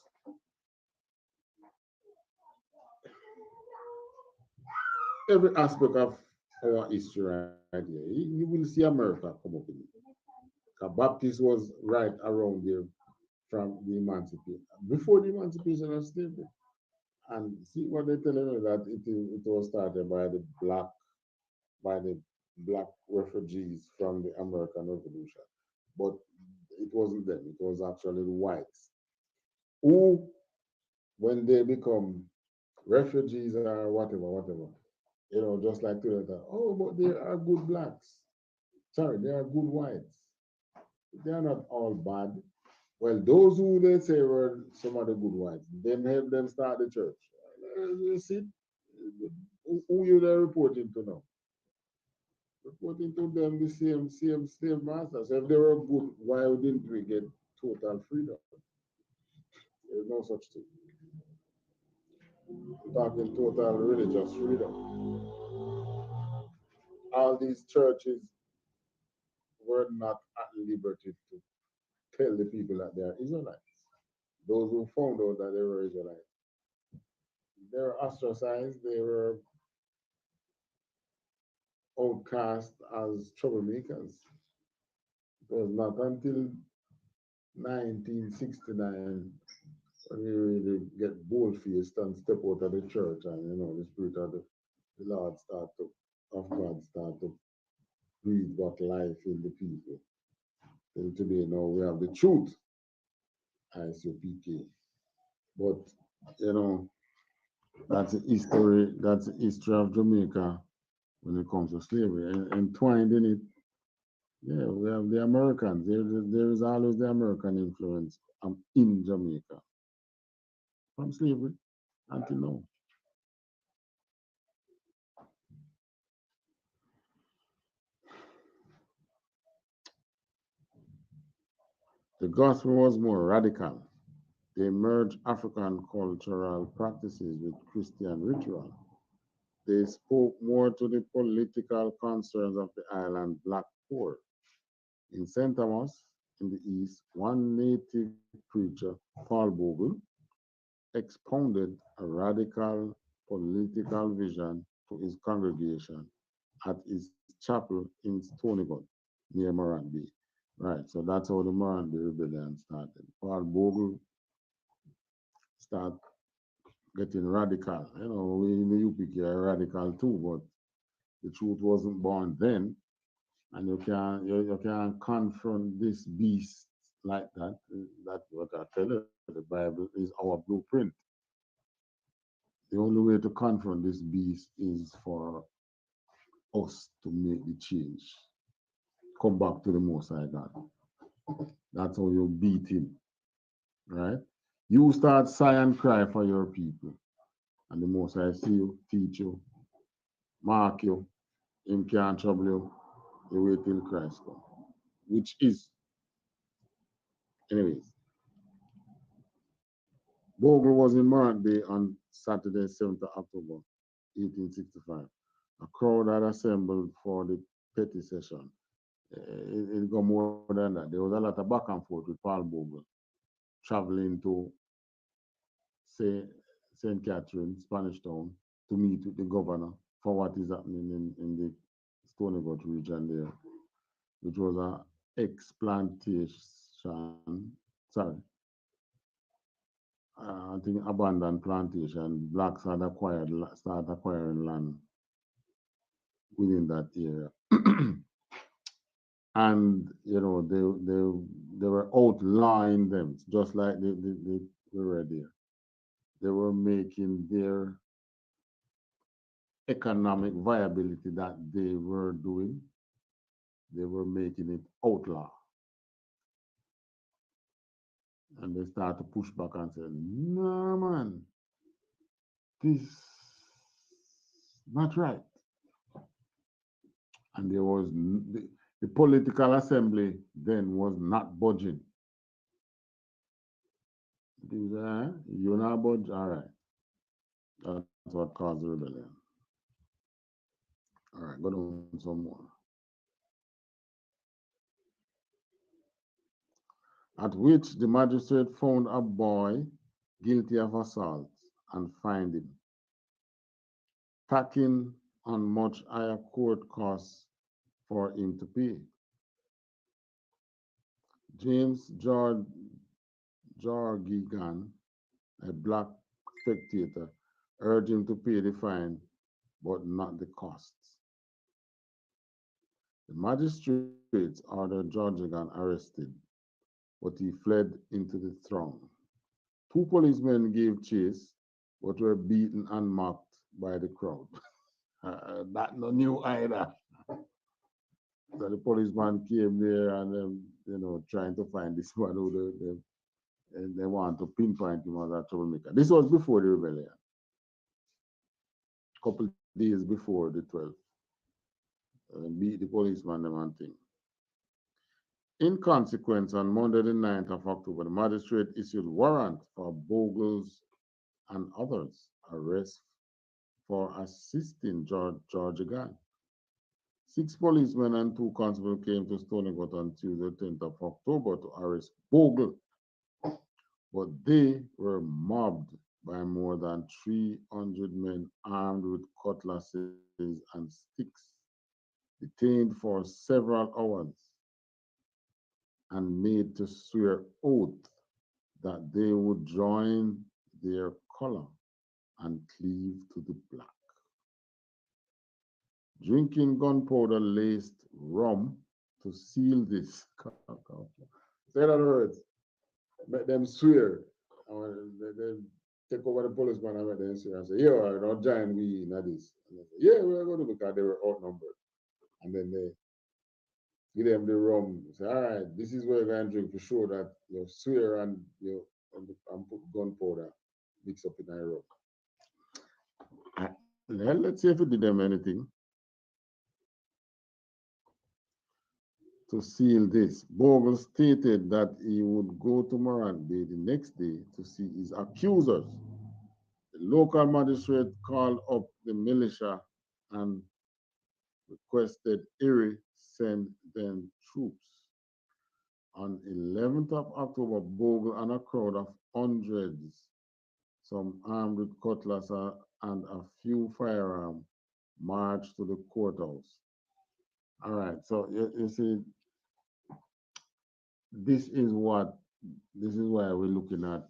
every aspect of our history right here. You will see America come up in it. 'Cause Baptist was right around there from the emancipation, before the emancipation of slavery. And see what they telling you that it was started by the black refugees from the American Revolution. But it wasn't them, it was actually the whites who, when they become refugees or whatever, just like today, oh, but they are good blacks. Sorry, they are good whites. They are not all bad. Well, those who they say were some of the good whites, then help them start the church. You see, who you they reporting to now? Reporting to them the same masters. If they were good, why didn't we get total freedom? There's no such thing. We're talking total religious freedom. All these churches were not at liberty to tell the people that they are Israelites. Those who found out that they were Israelites, they were ostracized, they were outcast as troublemakers. It was not until 1969 when we really get bold-faced and step out of the church and the spirit of the Lord of God start to breathe back life in the people. And today now we have the truth, ISUPK. But that's the history of Jamaica when it comes to slavery. And entwined in it, yeah, we have the Americans. There is always the American influence in Jamaica from slavery until now. The gospel was more radical. They merged African cultural practices with Christian ritual. They spoke more to the political concerns of the island black poor. In St. Thomas, in the east, one native preacher, Paul Bogle, expounded a radical political vision to his congregation at his chapel in Stonygut, near Morant Right, so that's how the Morant Rebellion started. Paul Bogle started getting radical. We in the UPK are radical too, but the truth wasn't born then. And you can't confront this beast like that. That's what I tell you. The Bible is our blueprint. The only way to confront this beast is for us to make the change. Come back to the Most High God. That's how you beat him. Right? You start sigh and cry for your people. And the Most High see you, teach you, mark you, him can't trouble you. You wait till Christ come. Which is, anyways. Bogle was in Morant Bay on Saturday, 7th of October, 1865. A crowd had assembled for the petty session. It got more than that. There was a lot of back and forth with Paul Bogle traveling to St. Catherine, Spanish Town, to meet with the governor for what is happening in the Stonygut region there, which was an explantation, sorry, I think abandoned plantation. Blacks had started acquiring land within that area. And they were outlawing them, just like they were there. They were making their economic viability that they were doing, they were making it outlaw. And they start to push back and say, no man, this not right. And there was the political assembly then was not budging. He said, you're not budge? All right. That's what caused the rebellion. All right, go down some more. At which the magistrate found a boy guilty of assault and fined him, tacking on much higher court costs for him to pay. James Jorgigan, a black spectator, urged him to pay the fine, but not the costs. The magistrates ordered Jorgigan arrested, but he fled into the throng. Two policemen gave chase, but were beaten and mocked by the crowd. That no new either. So the policeman came there and trying to find this man who they want to pinpoint him as a troublemaker. This was before the rebellion, a couple days before the 12th. Beat the policeman them and thing. In consequence, on Monday the 9th of October, the magistrate issued warrant for Bogles and others arrest for assisting George again. 6 policemen and 2 constables came to Stony Brook on Tuesday, 10th of October to arrest Bogle, but they were mobbed by more than 300 men armed with cutlasses and sticks, detained for several hours, and made to swear oath that they would join their color and cleave to the black. Drinking gunpowder laced rum to seal this. Say that words. Make them swear. They take over the policeman and make them swear and say, yeah, I don't join we in this. And they say, yeah, we're going to because they were outnumbered. And then they give them the rum. Say, all right, this is what you're going to drink for sure that you swear and put gunpowder mix up in a rum. Let's see if it did them anything. To seal this, Bogle stated that he would go to Morant Bay the next day to see his accusers. The local magistrate called up the militia and requested Erie send them troops. On 11th of October, Bogle and a crowd of hundreds, some armed with cutlass and a few firearms, marched to the courthouse. All right, so you see, this is why we're looking at,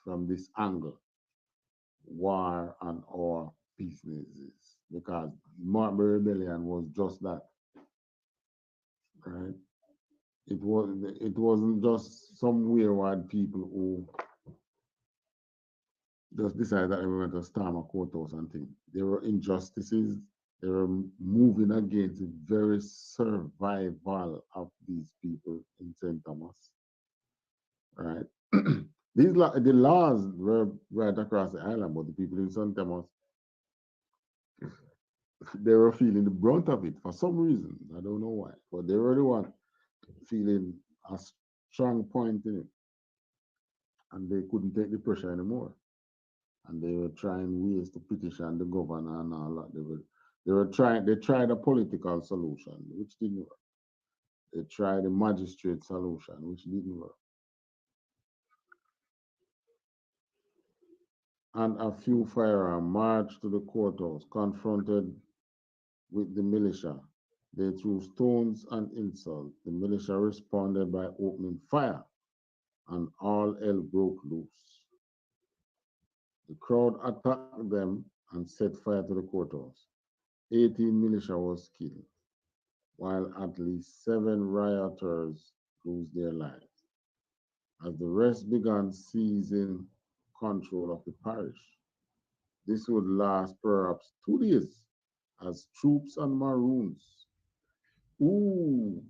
from this angle, war and our businesses, because Marbury Rebellion was just that, right? It wasn't just some wayward people who just decided that they were going to storm a courthouse and things. There were injustices. They were moving against the very survival of these people in St. Thomas, right? The laws were right across the island, but the people in St. Thomas, they were feeling the brunt of it for some reason. I don't know why, but they were the one feeling a strong point in it, and they couldn't take the pressure anymore. And they were trying ways to petition the governor and all that. They tried a political solution, which didn't work. They tried a magistrate solution, which didn't work. And a few firearms marched to the courthouse, confronted with the militia. They threw stones and insults. The militia responded by opening fire, and all hell broke loose. The crowd attacked them and set fire to the courthouse. 18 militia was killed, while at least 7 rioters lost their lives, as the rest began seizing control of the parish. This would last perhaps 2 days as troops and Maroons, the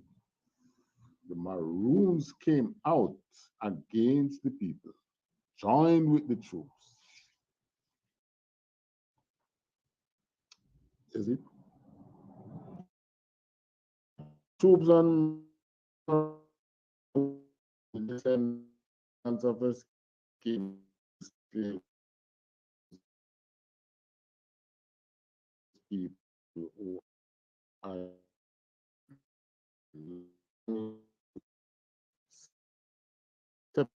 Maroons came out against the people, joined with the troops. Is it? Troops and of escape still people who are step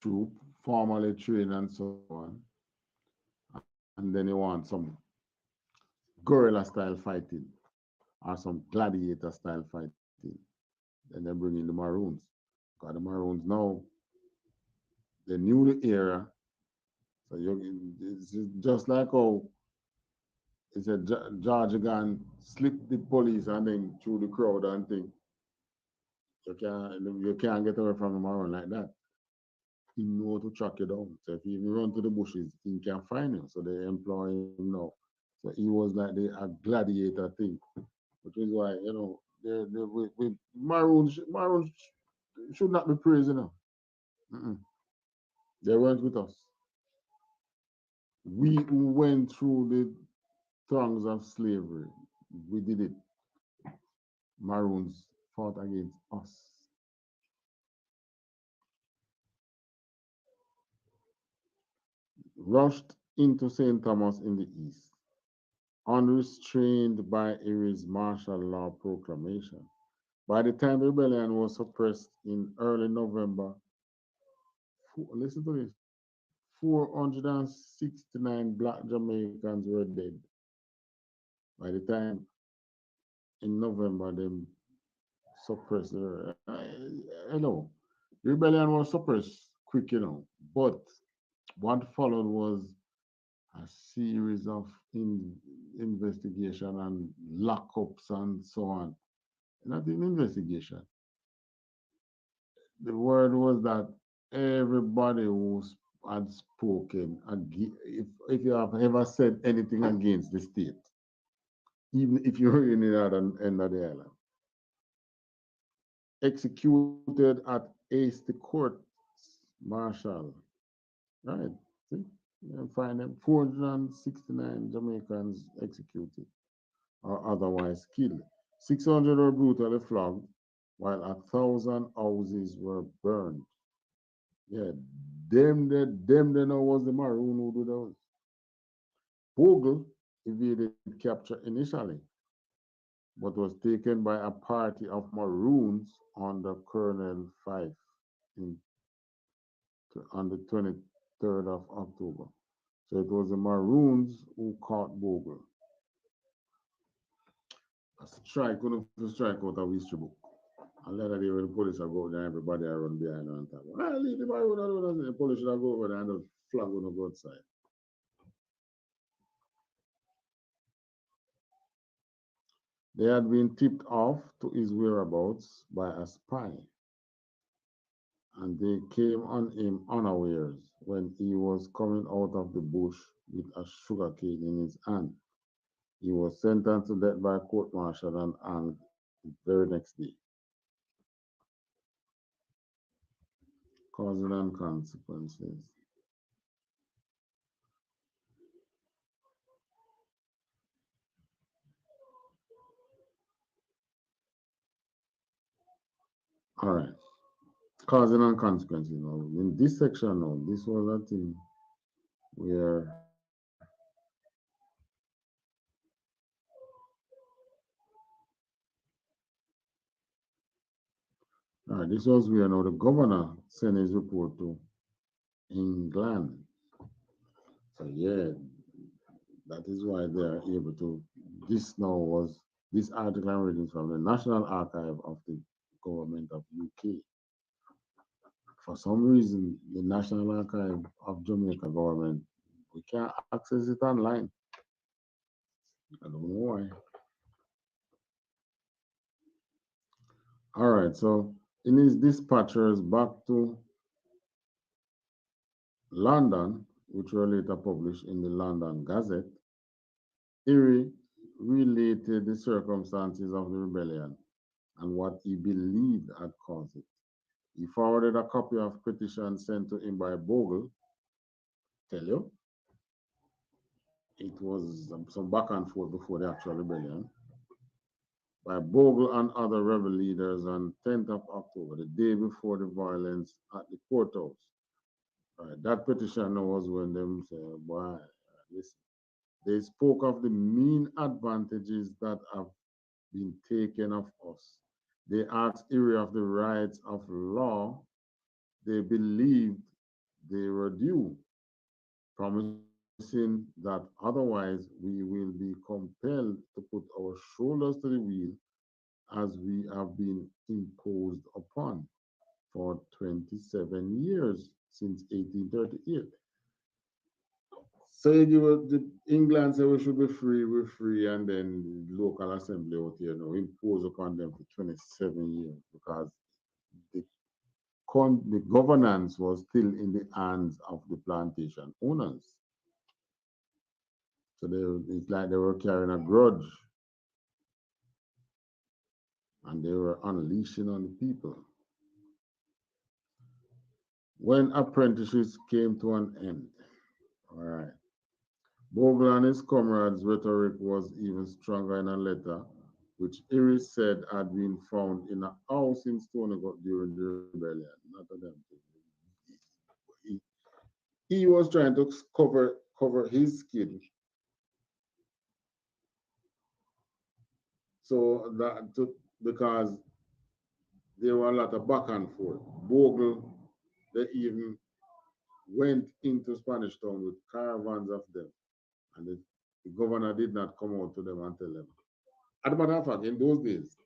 troop, formally trained and so on. And then you want some guerrilla style fighting or some gladiator style fighting. Then they bring in the Maroons. Because the Maroons now, they knew the era. So it's just like how it's a George Gun slip the police and then through the crowd and thing. You can't get away from the Maroon like that. He know to track you down. So if you run to the bushes, he can find you. So they employ him now. So he was like a gladiator thing, which is why we Maroons should not be praised, Mm-mm. They weren't with us. We who went through the throngs of slavery, we did it. Maroons fought against us. Rushed into St. Thomas in the east, unrestrained by Erie's martial law proclamation. By the time the rebellion was suppressed in early November, listen to this, 469 black Jamaicans were dead. By the time in November, they suppressed the, rebellion was suppressed quick, but what followed was a series of investigation and lockups and so on. Not an investigation. The word was that everybody who had spoken, if you have ever said anything against the state, even if you're in the other end of the island, executed at Hasty Court Marshal. Right. See? You find them 469 Jamaicans executed or otherwise killed. 600 were brutally flogged, while 1,000 houses were burned. Yeah, them they know was the Maroon who do those. Bogle evaded capture initially, but was taken by a party of Maroons under Colonel Fife in, on the 23rd of October. So it was the Maroons who caught Bogle. A strike, couldn't strike out a history book. And later day when the police are go there, everybody are run behind and talk. Well, leave the Maroon alone. The police should go over there and just flag on the go outside. They had been tipped off to his whereabouts by a spy, and they came on him unawares when he was coming out of the bush with a sugar cane in his hand. He was sentenced to death by court martial and hanged the very next day. Causes and consequences. All right. Causes and consequences. Now, in this section now, this was a thing where all right, this was where now the governor sent his report to England. So yeah, that is why they are able to. This now was this article I'm reading from the National Archive of the Government of UK. For some reason, the National Archive of Jamaica government, we can't access it online. I don't know why. All right, so in his dispatchers back to London, which were later published in the London Gazette, Erie related the circumstances of the rebellion and what he believed had caused it. He forwarded a copy of petition sent to him by Bogle. Tell you, it was some back and forth before the actual rebellion. by Bogle and other rebel leaders on 10th of October, the day before the violence at the courthouse. Right, that petition was when them say, boy, listen. They spoke of the mean advantages that have been taken of us. They asked Erie of the rights of law they believed they were due, promising that otherwise we will be compelled to put our shoulders to the wheel as we have been imposed upon for 27 years since 1838. So you give the England say we should be free, we're free, and then the local assembly out here now impose upon them for 27 years because the the governance was still in the hands of the plantation owners. So it's like they were carrying a grudge and they were unleashing on the people. When apprenticeships came to an end, all right, Bogle and his comrades' rhetoric was even stronger in a letter which Iris said had been found in a house in Stonegot during the rebellion. Not a damn thing. He, he was trying to cover his skin so that because there were a lot of back and forth. Bogle, they even went into Spanish Town with caravans of them, and the governor did not come out to them and tell them. As a matter of fact, in those days,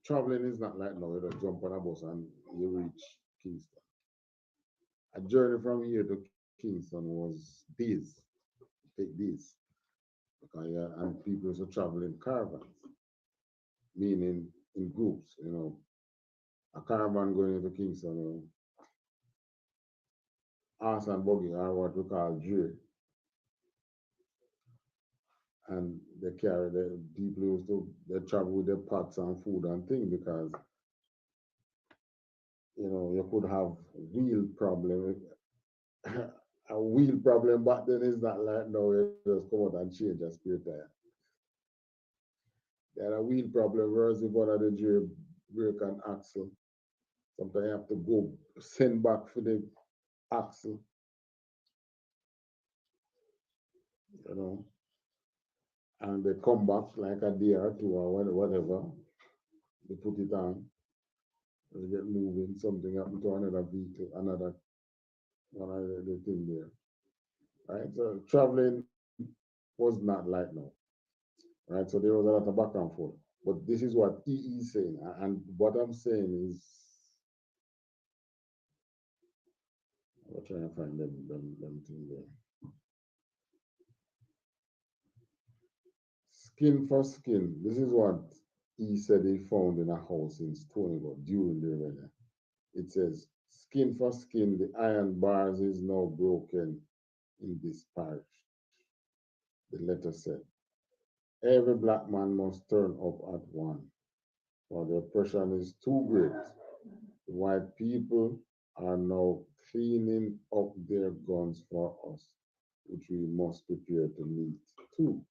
traveling is not like now. You just jump on a bus and you reach Kingston. A journey from here to Kingston was days, take days, because and people used to travel in caravans, meaning in groups. A caravan going into Kingston, horse and buggy are what we call dray, and they carry the people used to they travel with their pots and food and things because you could have wheel problem. A wheel problem back then is not like now you just come out and change a spare tire. They had a wheel problem, whereas if one of the dray brake and axle, sometimes you have to go send back for the axle, you know, and they come back like a day or two or whatever. They put it on, they get moving, something happened to another vehicle, another one of the thing there. Right? So traveling was not like now. Right? So there was a lot of back and forth. But this is what he is saying. And what I'm saying is I'm trying to find them thing there. Skin for skin. This is what he said he found in a house in Stoneywood during the rebellion. It says, skin for skin, the iron bars is now broken in this parish. The letter said, every black man must turn up at one, for the oppression is too great. The white people are now cleaning up their guns for us, which we must prepare to meet too.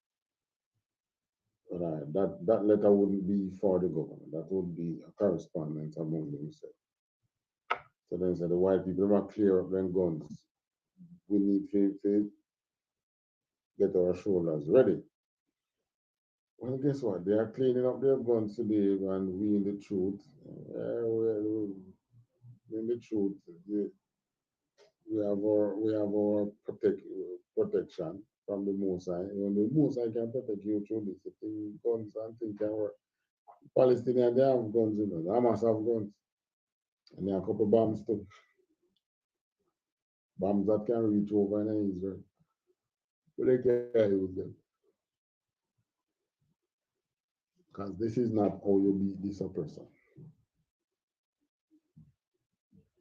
Right. That letter wouldn't be for the government. That would be a correspondence among themselves. So then said the white people must clear up their guns. We need to get our shoulders ready. Well, guess what? They are cleaning up their guns today, and we in the truth. In the truth, we have our protection from the Mosai. The Mosai can protect you through this. The thing, guns and things can work. Palestinians, they have guns, The Hamas have guns. And there are a couple bombs too. Bombs that can reach over in Israel. But they can't use them. Because this is not how you beat this oppressor.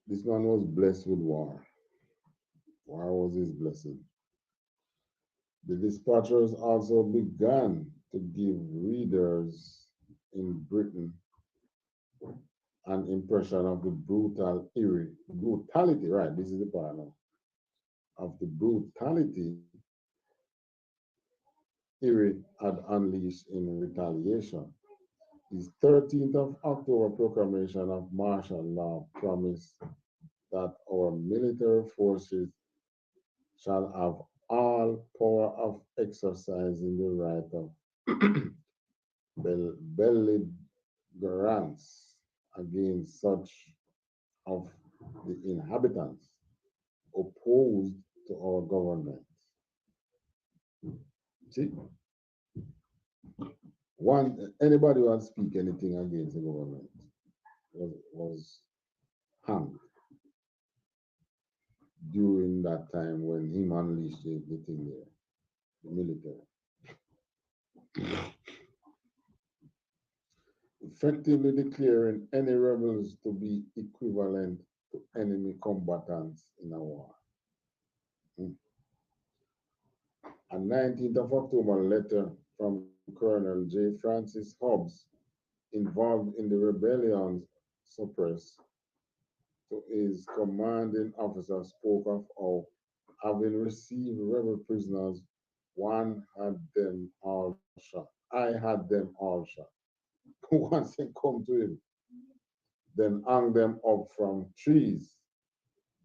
This man was blessed with war. War was his blessing. The dispatchers also began to give readers in Britain an impression of the brutality, right? This is the part now, of the brutality Erie had unleashed in retaliation. His 13th of October proclamation of martial law promised that our military forces shall have all power of exercising the right of belligerence against such of the inhabitants opposed to our government. See, one anybody who had speak anything against the government was hanged during that time when him unleashed the thing there, the military. Effectively declaring any rebels to be equivalent to enemy combatants in a war. Mm. A 19th of October letter from Colonel J. Francis Hobbs, involved in the rebellions suppressed, to his commanding officer spoke of how, having received rebel prisoners, one had them all shot. I had them all shot. Once they come to him, then hung them up from trees.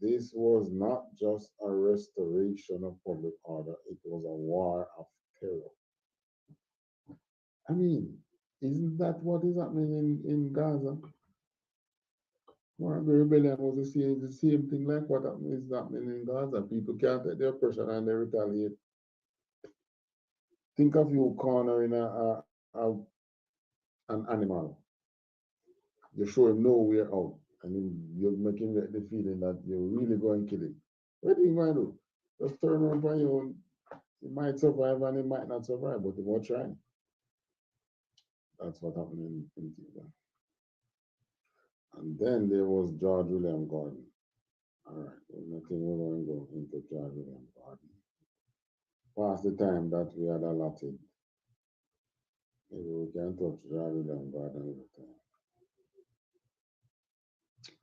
This was not just a restoration of public order, it was a war of terror. I mean, isn't that what is happening in Gaza? Moral rebellion was the same thing like what is happening in Gaza. People can't take their oppression and they retaliate. Think of you cornering an animal. You show him nowhere out, and you're making the feeling that you're really going to kill him. What are you going to do? Just turn around on your own. He might survive and he might not survive, but he will try. That's what happened in Cuba. And then there was George William Gordon. All right, nothing we're going to go into George William Gordon. Past the time that we had allotted, maybe we can touch George William Gordon every time.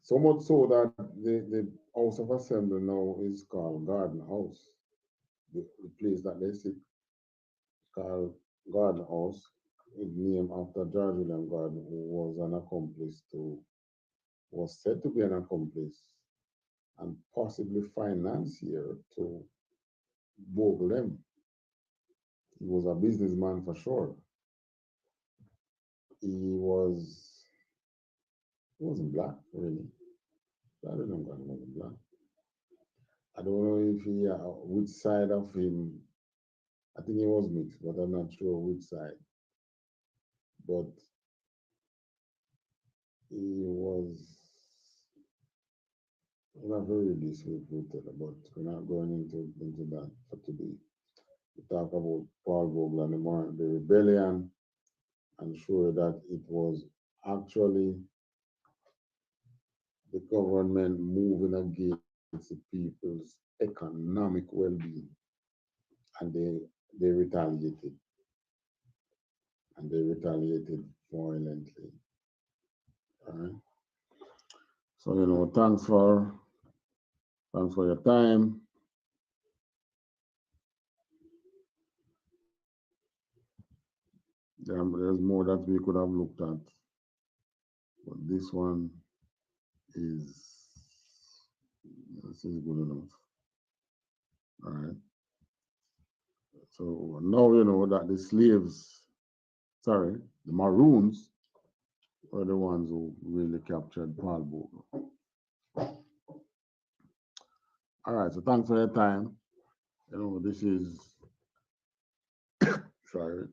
So much so that the House of Assembly now is called Garden House. The place that they sit called Garden House is named after George William Gordon, who was an accomplice to, was said to be an accomplice and possibly financier to Boglem. He was a businessman for sure. He wasn't black, really. I don't know he wasn't black. I don't know if which side of him, I think he was mixed, but I'm not sure which side. But he was not very disreputable, but we're not going into that for today. We talk about Paul Vogel and the rebellion, and show that it was actually the government moving against the people's economic well-being, and they retaliated, and they retaliated violently. All right. So thanks for your time. There's more that we could have looked at, but is this is good enough. All right. So now you know that the slaves, sorry, the Maroons were the ones who really captured Paul Bogle. All right, so thanks for your time. This is sorry,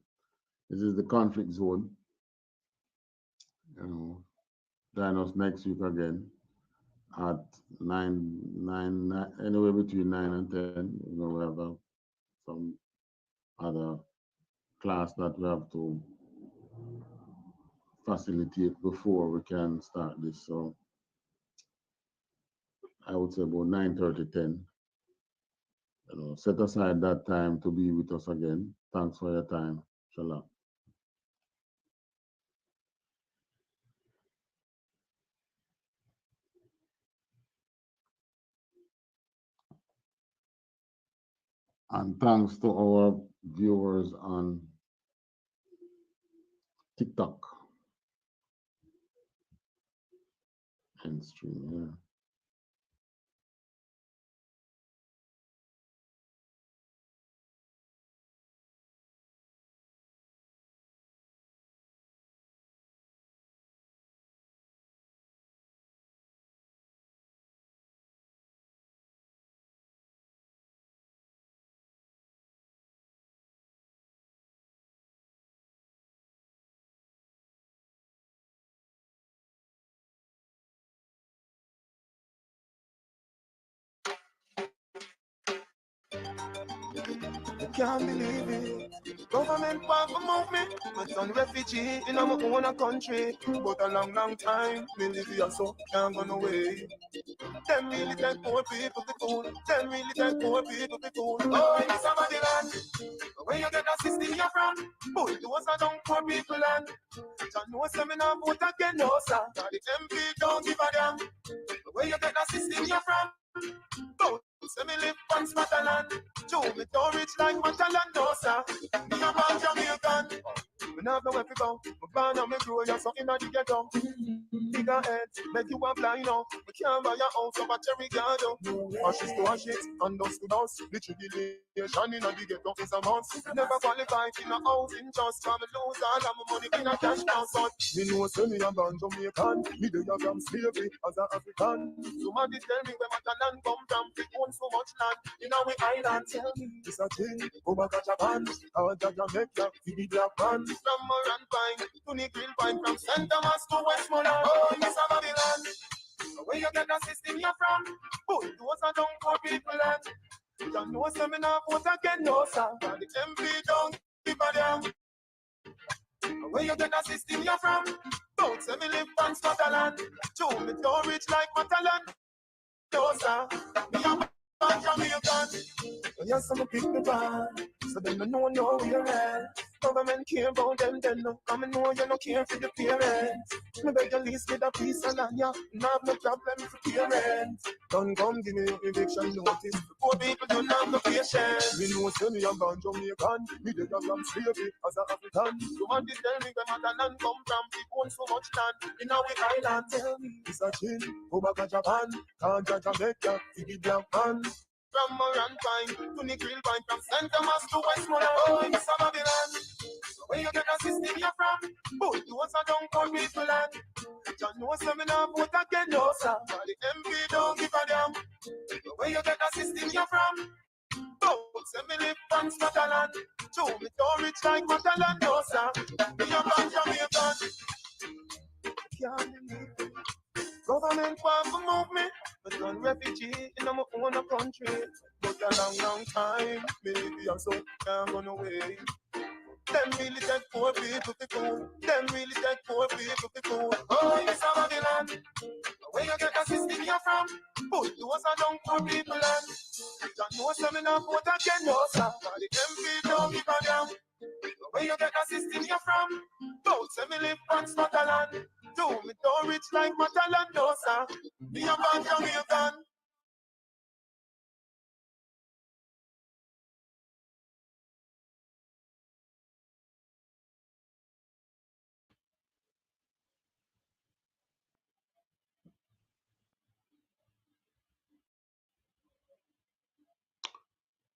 this is the conflict zone. Join us next week again at 9, anywhere between 9 and 10. We have some other class that we have to facilitate before we can start this. So I would say about 9:30, 10. Set aside that time to be with us again. Thanks for your time. Shalom. And thanks to our viewers on TikTok. End stream, yeah. You can't believe it. Government want to move me. My son refugee in my own country. But a long, long time, me live here so can't go away. Them really take poor people to fool. Them really take poor people to fool. Oh, in somebody land. Where you get the system you're from? Boy, those are down poor people land. John no seminar vote again, no sir. The MP don't give a damn. Where you get the system you're from? Boy, say me live on Scotland. Joe, me don't rich like Matalan, no sir. Me a man Jamaican. Me not know where to go. Me born and me grow, you're so inna the ghetto. Bigger head, make you a blind now. We can't buy a house of a cherry garden. Ashes to ashes, and dust to dust. The tribulation in the ghetto is a must. Never qualified in a housing just for me lose all of my money in a cash now. Son, me know say me a born Jamaican. Me dey a from slavery as a African. Somebody tell me where my land come from. We own so much land in our island. Tell me, it's a thing. Go back to Japan, or Jamaica, we be black man. From Moran Pine to the Green Pine, from St. Thomas to Westmoreland. Oh, Miss Babylon, where you get the system you're from? Oh, those are down poor people land. You don't know seminar vote again, no sir. And the MP don't give a damn. Where you get the system you're from? Don't say me live on Scotland. Joe, me don't rich like Matalan. No sir, me a man Jamaican. Yes, I'm a pick the bar. So them don't know we're at. Government care about them, then no. Come and know you no care for the parents. Me beg you lease me the piece of land, yeah. No have no problem for parents. Don't come give me your eviction notice. Poor people don't have no patience. Me know say me a born Jamaican. Me dey from slavery as a African. Somebody tell me where my land come from. We own so much land in our island. Tell me it's a chin. Go back to Japan. Can't Jamaica. It be black man. From Moran Pine to the Grill Pine, from St. Thomas to Westmoreland. Oh, in Babylon, where you get the system you're from? Boy, those are down poor people land. John no seminar vote again, no sir. The MP don't give a damn. Where you get the system you're from? Boy, say me live on Scotland. Joe, me don't rich like Matalan, no sir. Me a man Jamaican. Can't believe it. Government want to move me, but I'm refugee in my own country. But a long, long time, me live here so can't run away. Them really take poor people to cool. Them really take poor people to cool. Oh, yes, I'm the land. Where you get the system you're from? But those are down poor people land. John no seminar vote again, no sir. The MP don't give a damn. Where you get the system you're from? Don't say me live on Scotland. Do me don't rich like Matalan, no sir. Me a man Jamaican.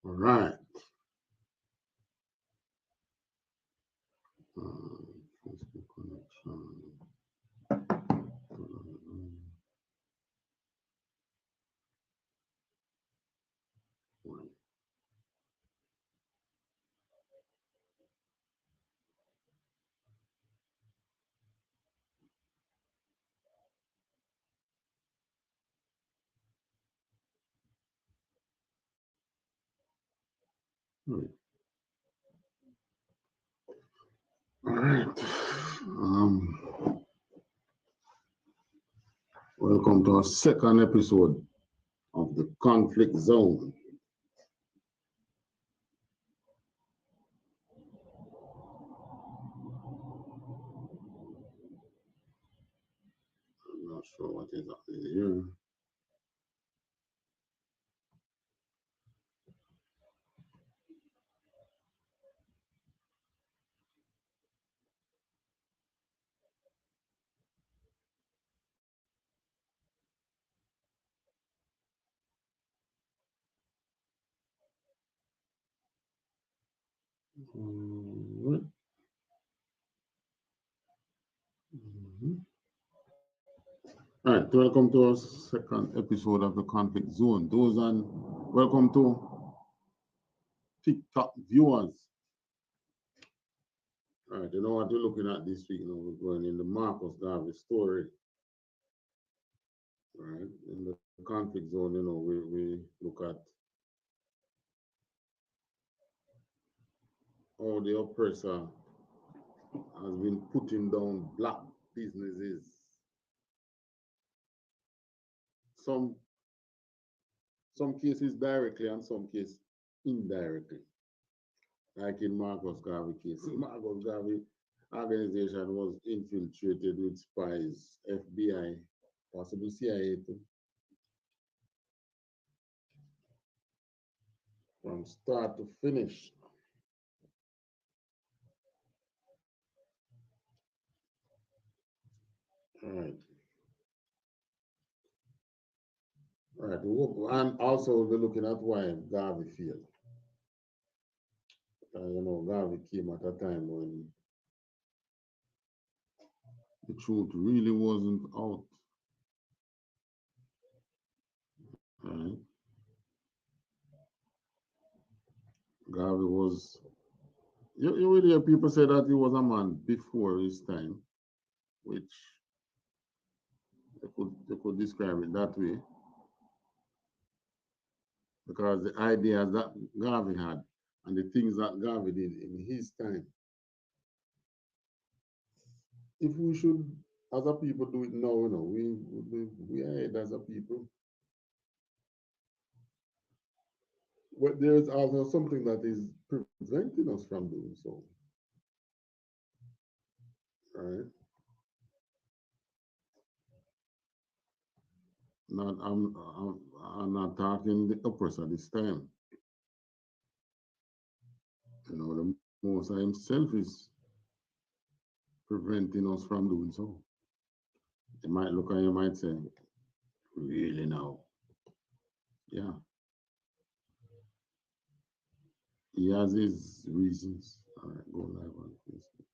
All right. Facebook connection. All right. Welcome to our second episode of the Conflict Zone. I'm not sure what is happening here. Mhm. Mhm. All right, welcome to our second episode of the Conflict Zone. Those and welcome to TikTok viewers. All right, you know what we're looking at this week? You know, we're going in the Marcus Garvey story. Right, in the conflict zone, you know, we look at how the oppressor has been putting down black businesses. Some some cases directly and some cases indirectly. Like in Marcus Garvey case. Marcus Garvey organization was infiltrated with spies, FBI, possibly CIA too, from start to finish. All right. All right. And also we're looking at why Garvey failed. You know, Garvey came at a time when the truth really wasn't out. Right? Garvey was, you will hear people say that he was a man before his time, which they could describe it that way, because the ideas that Garvey had and the things that Garvey did in his time, if we should, as a people, do it now, you know, we are ahead as a people. But there is also something that is preventing us from doing so, right? Not, I'm not talking the oppressor this time. You know, the Most High himself is preventing us from doing so. You might look and you might say, really now? Yeah, he has his reasons. All right, go live on Facebook.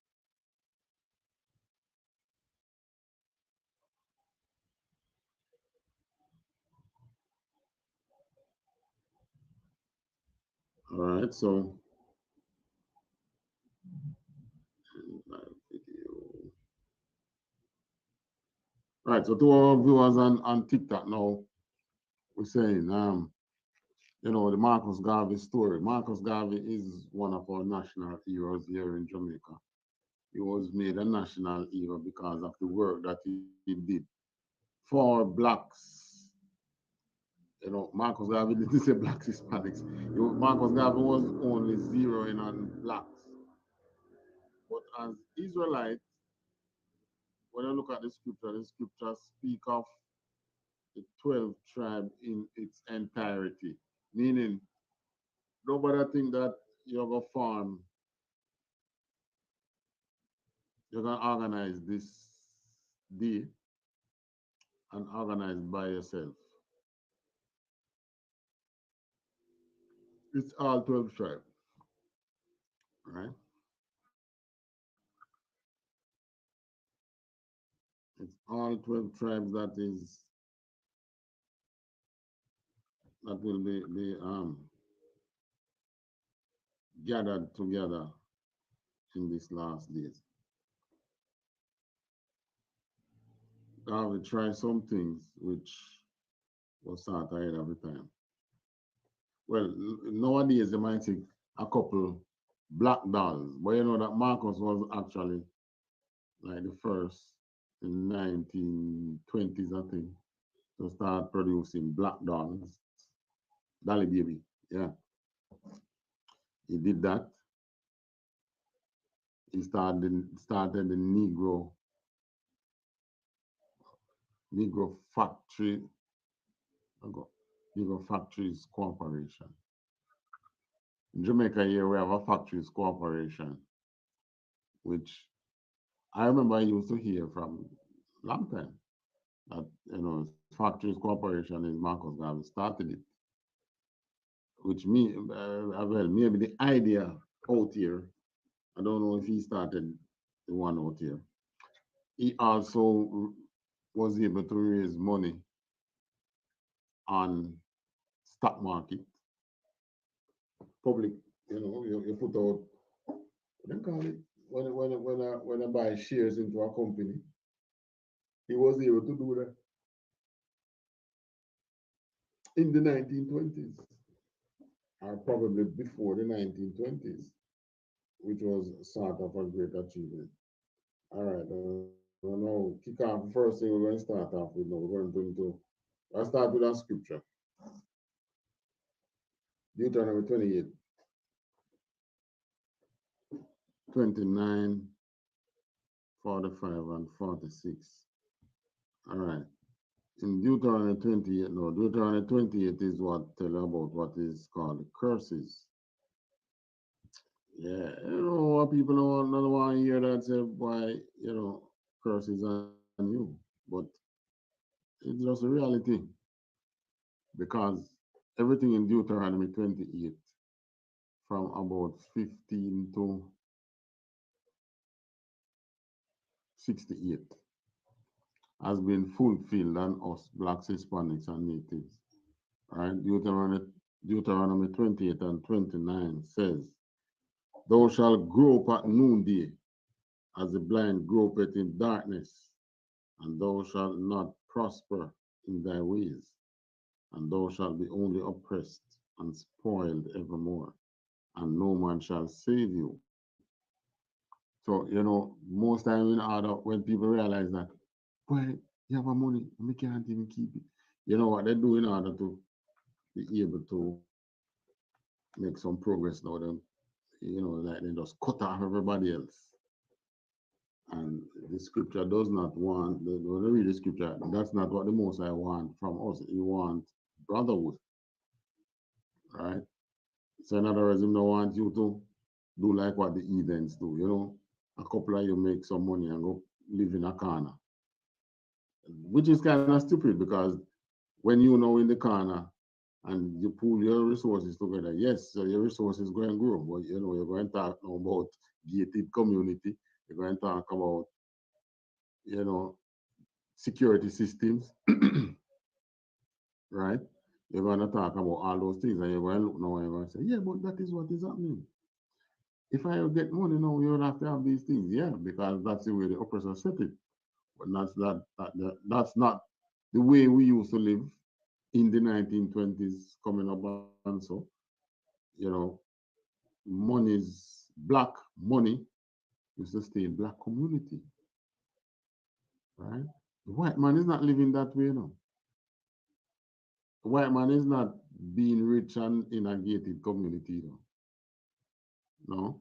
All right, so live video. All right, so to our viewers on TikTok now, we're saying, you know, the Marcus Garvey story. Marcus Garvey is one of our national heroes here in Jamaica. He was made a national hero because of the work that he did for blacks. You know, Marcus Garvey didn't say blacks, Hispanics. Marcus Garvey was only zeroing on blacks. But as Israelites, when you look at the scriptures speak of the 12 tribe in its entirety, meaning nobody think that you're going to farm, you're going to organize this day and organize by yourself. It's all 12 tribes, right? It's all 12 tribes that will be gathered together in these last days. Now we try some things which was start ahead of the time. Well, nowadays they might take a couple black dolls, but you know that Marcus was actually like the first in 1920s, I think, to start producing black dolls. Dolly Baby, yeah, he did that. He started the Negro Factory, Negro Factories Corporation. In Jamaica here we have a factories corporation, which I remember I used to hear from long time that you know factories corporation is Marcus Garvey started it, which well maybe the idea out here. I don't know if he started the one out here. He also was able to raise money on stock market, public. You put out what do you call it when I buy shares into a company. He was able to do that in the 1920s, or probably before the 1920s, which was sort of a great achievement. All right, now kick off. The first thing we're going to start off with now, we're going to I'll start with our scripture. Deuteronomy 28, 29, 45, and 46. All right. In Deuteronomy 28, no, Deuteronomy 28 is what tell about what is called curses. Yeah, what people don't want to hear that say, why, curses on you. But it's just a reality. Because everything in Deuteronomy 28, from about 15 to 68, has been fulfilled on us, blacks, Hispanics, and natives. Right? Deuteronomy 28 and 29 says, Thou shalt grope at noonday, as the blind gropeth in darkness, and thou shalt not prosper in thy ways, and thou shalt be only oppressed and spoiled evermore, and no man shall save you. So, most time in order, when people realize that, boy, you have a money, and we can't even keep it. You know what they do in order to be able to make some progress now, then, like they just cut off everybody else. And the scripture does not want, when you read the scripture, that's not what the Most High want from us. He wants brotherhood, right? So in other words, he don't want you to do like what the heathens do, a couple of you make some money and go live in a corner, which is kind of stupid because when you know in the corner and you pull your resources together, yes, so your resources go and grow, but you're going to talk now about gated community, you're going to talk about, security systems, right? You're going to talk about all those things and you're going to look now and you're going to say, yeah, but that is what is happening. If I get money now, you don't have to have these things, yeah, because that's the way the oppressor set it. But that's not the way we used to live in the 1920s coming up and so, money's black money used to stay in black community, right? The white man is not living that way now. The white man is not being rich and in a gated community, no.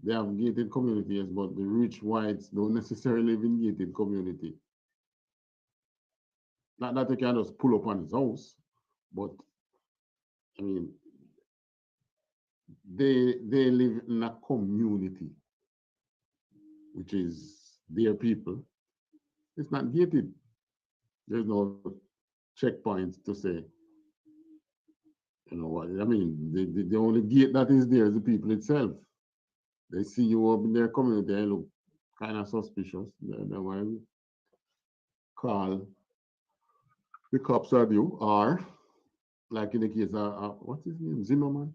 They have gated communities, but the rich whites don't necessarily live in gated community. Not that they can just pull up on his house, but I mean, they live in a community, which is their people. It's not gated. There's no checkpoints to say, what I mean. The only gate that is there is the people itself. They see you up in their community and look kind of suspicious. They will call the cops on you, or like in the case of what's his name, Zimmerman.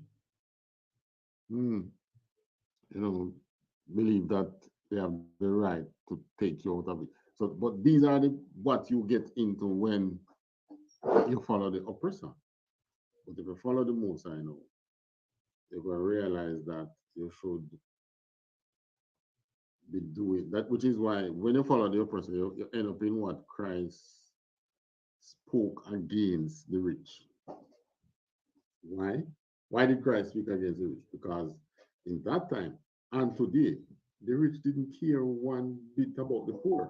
Believe that they have the right to take you out of it. So, but these are what you get into when you follow the oppressor. But if you follow the Most High now, you're going to realize that you should be doing that, which is why when you follow the oppressor, you end up in what Christ spoke against the rich. Why? Why did Christ speak against the rich? Because in that time and today, the rich didn't care one bit about the poor.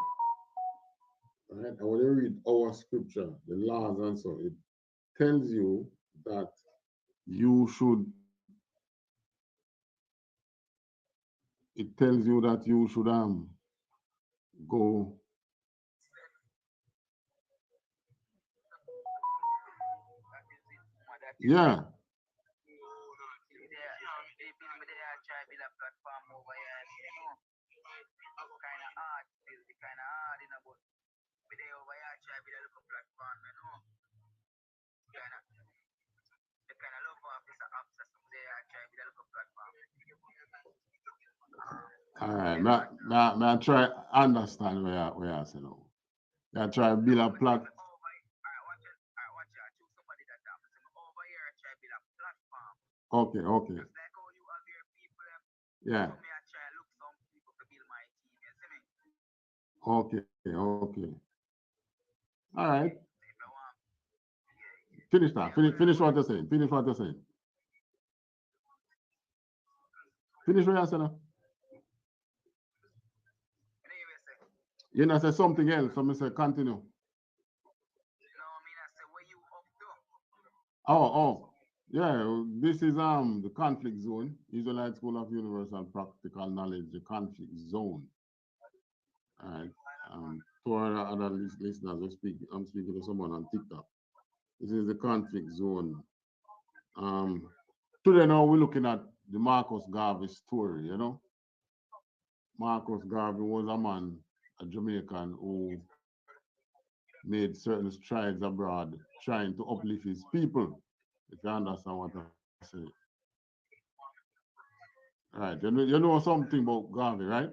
Right? And when you read our scripture, the laws and so, it tells you that you should, go. Yeah. platform over here, and you know, kind of hard, still the kind of hard, you know, but we there over here try to build a little platform, you know, kind of the kind of love officer access from there, I try to build a little platform. All right, now try understand where I say now. I try to build a plat. Okay, okay. Yeah. Okay, okay. All right. Finish that. Finish what you're saying. Finish what you're saying. Finish what you're saying. You know, say something else. So I say continue. Oh. Yeah, this is the conflict zone. Israelite School of Universal Practical Knowledge, the conflict zone. All right. To our other listeners, I'm speaking to someone on TikTok. This is the conflict zone. Today now we're looking at the Marcus Garvey story, you know. Marcus Garvey was a man, a Jamaican, who made certain strides abroad trying to uplift his people, if you understand what I say. Right, you know something about Garvey, right?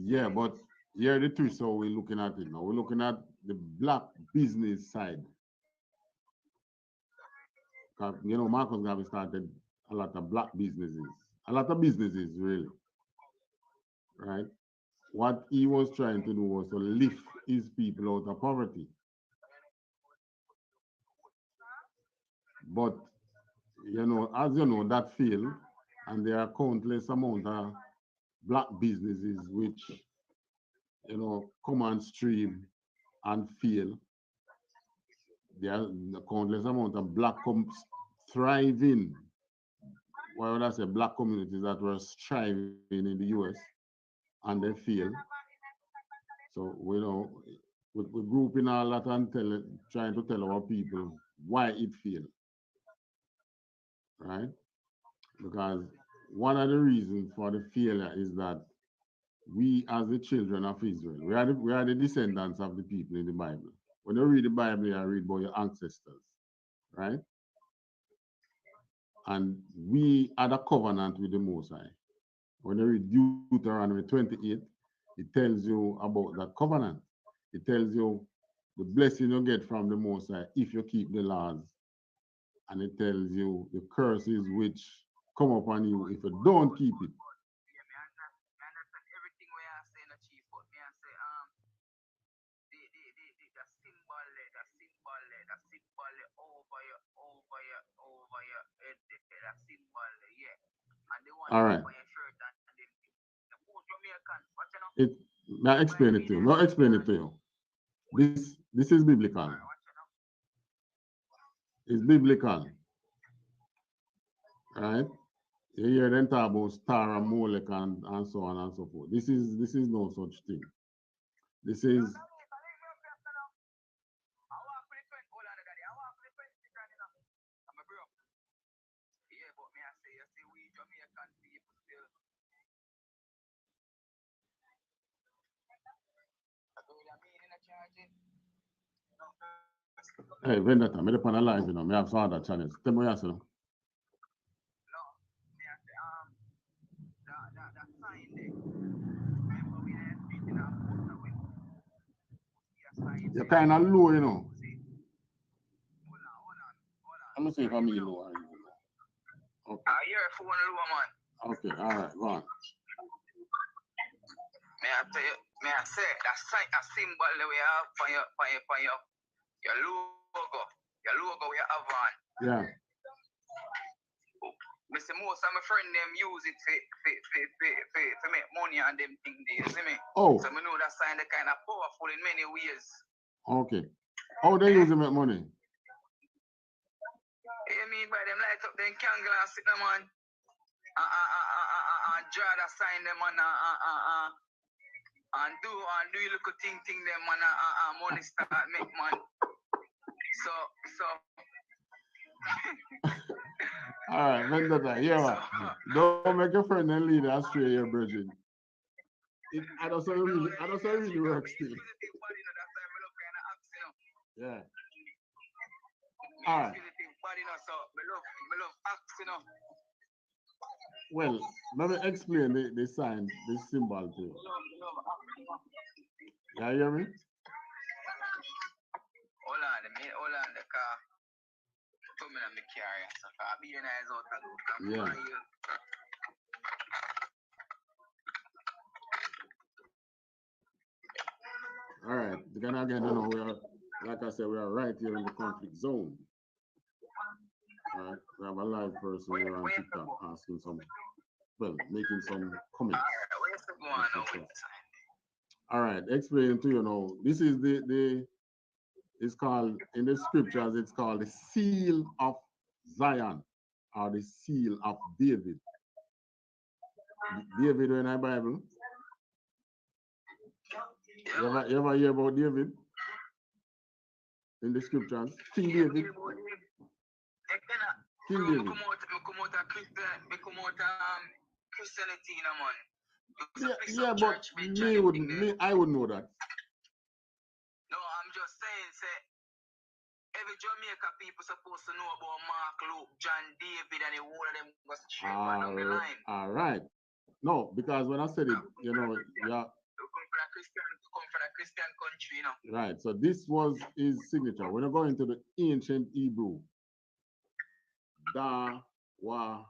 Yeah, but here the twist how we're looking at it now. We're looking at the black business side. You know, Marcus Garvey started a lot of black businesses. A lot of businesses, really. Right? What he was trying to do was to lift his people out of poverty. But, you know, as you know, that failed, and there are countless amount of black businesses which, you know, come on stream and fail. There are a countless amount of black thriving, why would I say, black communities that were striving in the US and they fail. So we know we're grouping all that and trying to tell our people why it failed. Right? Because one of the reasons for the failure is that we, as the children of Israel, we are the descendants of the people in the Bible. When you read the Bible, you read about your ancestors, right? And we had a covenant with the Most High. When you read Deuteronomy 28, it tells you about that covenant. It tells you the blessing you get from the Most High if you keep the laws. And it tells you the curses which come upon you if you don't keep it. All right. Now explain it to you. Now explain it to you. This is biblical. It's biblical. Right? You hear them talk about Star and Molech and so on and so forth. This is no such thing. This is hey, Vendetta, I'm upon a live, you know, I have some other channels. Tell me what you know. You're kind of low, you know. I'm going to see if I'm low or you low. Okay. You're a phone low, man. Okay, all right, go on. May I say that symbol that we have for your logo we have on. Yeah. Mr. Most of my friend them use it for make money and them things there, you see me? Oh. So I know that sign they kind of powerful in many ways. Okay. How they use it make money? You mean by them light up them candle and sit them on and draw that sign them on And do you look thing them man money start make man. So All right, Vendetta, yeah, man. Don't make your friend and lead astray your virgin. I don't say really work still. Yeah. All right. Well, let me explain the sign, the symbol to you. Yeah, you hear me? Hold on, the car. Come in the carrier. So far, be nice out of Yeah. All right. Again, you know, we are, like I said, we are right here in the conflict zone. All right. We have a live person here on TikTok asking some, well, making some comments. All right. Explain to you now. This is it's called, in the scriptures, it's called the seal of Zion, or the seal of David. David in the Bible? You ever hear about David? In the scriptures? King David? King David. Yeah, but I would know that. No, I'm just saying, say, every Jamaica people supposed to know about Mark, Luke, John, David, and the whole of them go straight down the line. All right. No, because when I said it, you know, yeah. To come from a Christian country, you know. Right. So this was his signature. When I go into the ancient Hebrew, Da, Wa,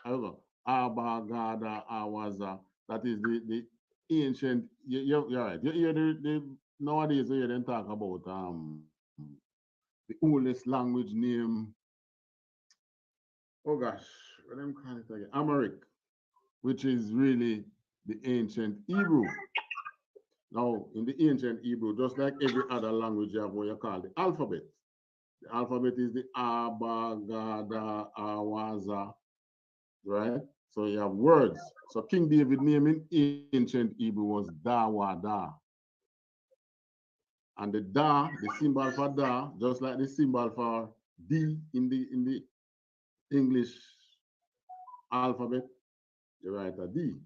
Abba, Gada, Awaza. That is the ancient. You're right. You hear nowadays you hear them talk about the oldest language name. Oh gosh, what them call it again? Amharic, which is really the ancient Hebrew. Now, in the ancient Hebrew, just like every other language, you have what you call the alphabet. The alphabet is the Abba, Gada, Awaza, right? So you have words. So King David name in ancient Hebrew was Dawada. And the Da, the symbol for Da, just like the symbol for D in the English alphabet, you write a D.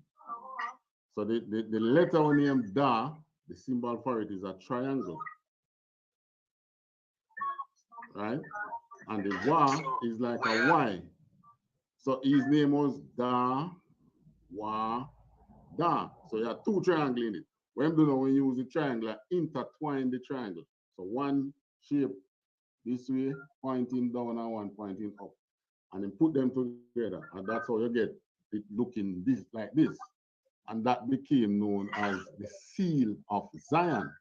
So the letter named Da, the symbol for it is a triangle. Right? And the Wa is like a Y. So his name was Da, Wa, Da. So you have two triangles in it. When you know when you use the triangle, intertwine the triangle. So one shape this way, pointing down and one pointing up. And then put them together. And that's how you get it looking this like this. And that became known as the seal of Zion.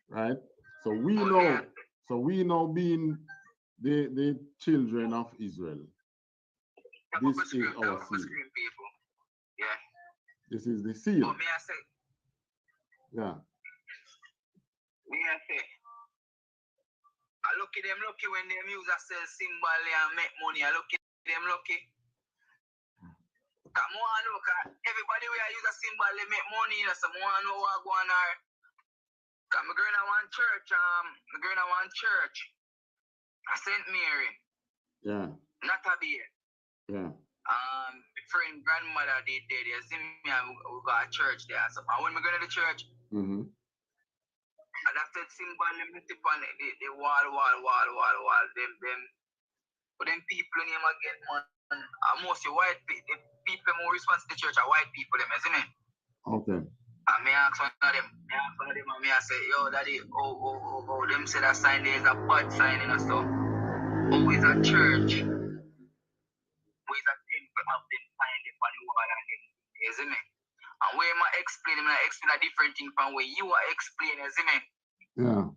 Right? So we know being the children of Israel. This is our seal. Yeah. This is the seal. But may I say? Yeah. May I say? I look at them lucky when them use a sell symbol and make money. I look at them lucky. Come on, look at everybody we use a symbol they make money. You know, someone know what going on. Come going to one church. Going to one church. St. Mary. Yeah. Not a beer. Yeah. Friend grandmother did there. You see me, we got a church there. So when we go to the church, and after symbol them tip on the wall. But then people in them get one. Mostly white people. The people more responsible to the church are white people, them, isn't it? Okay. And me ask one of them, and me I say, yo, daddy, oh, them say that sign there is a bad sign, you know, so. Oh, it's a church. Oh, it's a temple of them sign them on the wall and them, you see me? And where am I explaining a different thing from where you are explaining, you see me? Yeah.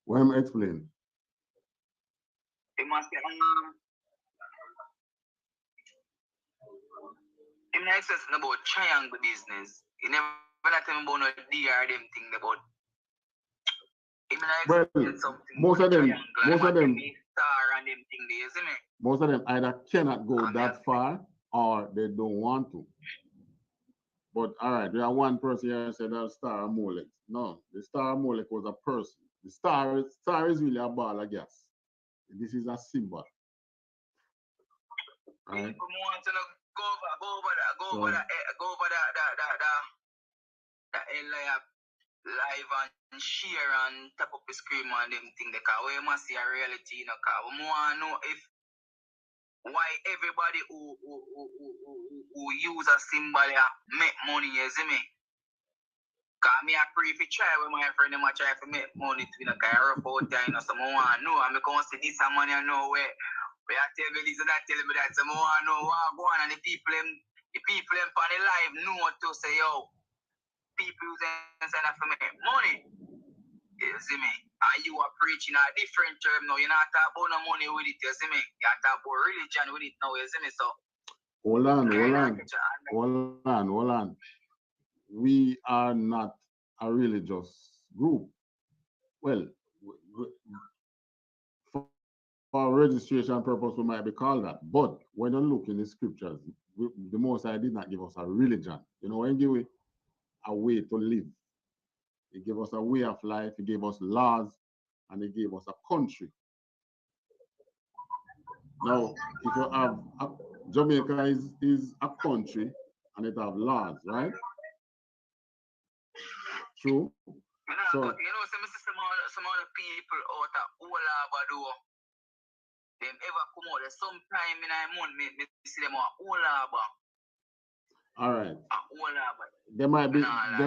Where am I explaining? They must say, I'm not explaining about triangle business. You never tell me about no DR them thing about. Well, most of them Most of them either cannot go that far or they don't want to. But all right, we have one person here who said that Star Molech. No, the Star Molech was a person. The star is really a ball of gas. This is a symbol. Right? People want to go over that live and share and tap up the screen and them thing. Because we must see a reality, you know. Because we want to know if why everybody who use a symbol make money, you see me? Because me I pray if you try with my friend, I try to make money to the car report, you know, so I want to know. I'm going to see this money, I know where I tell me this and that, tell me that, so I want to know what go on, and the people on the live know to say, yo, people using that for make money. You see me? And you are preaching a different term now. You're not talking about no money with it, you see me? You're talking about religion with it now, you see me? So, hold on. We are not a religious group. Well, for registration purpose, we might be called that. But when you look in the scriptures, the Most High did not give us a religion. You know, He gave us a way to live. He gave us a way of life. He gave us laws, and He gave us a country. Now, if you have Jamaica is a country, and it have laws, right? True. So, but you know, some other people out of Olabado, them ever come out there sometime in a month, me see them out Olaba. All right. Olaba. There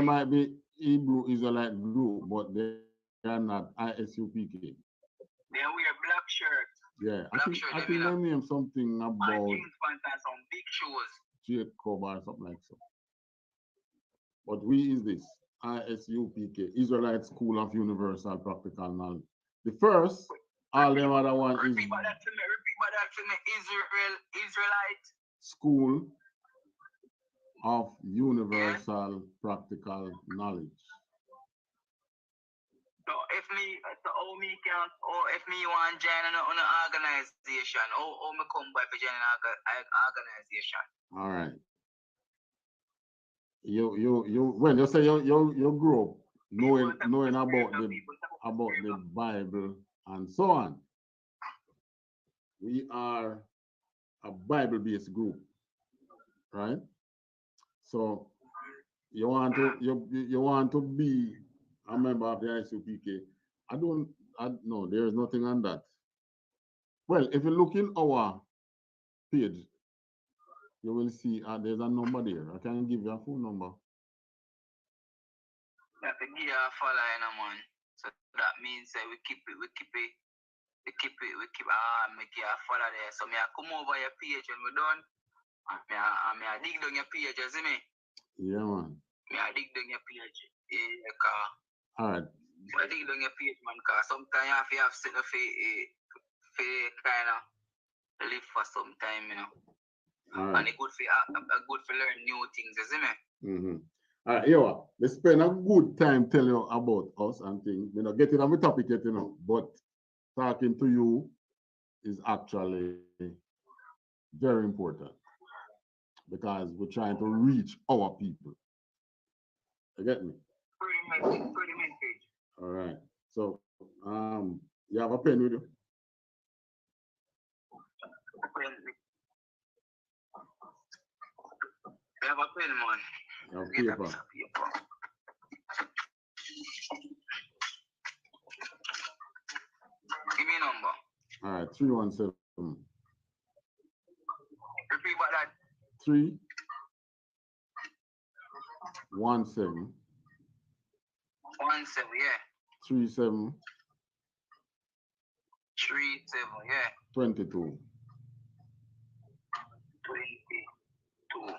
might be Hebrew Israelite group, but they are not ISUPK. They wear black shirts. Yeah, I think they name something about jeans pants and some big shoes. Jacob or something like so. But we is this ISUPK, Israelite School of Universal Practical Knowledge. The first, all them other one is repeat that to me. Israelite School of Universal Practical Knowledge. So if me want to join an organization, or me come by to join an organization. All right. When you say you grew up knowing about the Bible and so on. We are a Bible-based group, right? So you want to be a member of the ISUPK. No, there is nothing on that. Well, if you look in our page, you will see there's a number there. I can give you a phone number. You have to give a follow, man. So that means we keep make you a follow there. So me I come over your page when we're done. Me I dig down your page, you see me? Yeah, man. Me I dig down your page. Yeah, car. All right. I dig down your page, man, because sometimes you have to for kind of live for some time, you know. All right. And it's good for learn new things, you see me? Mm-hmm. All right, yo, we spend a good time telling you about us and things. You know, getting on the topic yet, you know, but talking to you is actually very important because we're trying to reach our people. You get me? Pretty message. All right. So, you have a pen with you? You have a pen, man. You have paper. Give me a number. All right, 317. Repeat about that. 317. 17, yeah. 37. 37, yeah. 22. 22.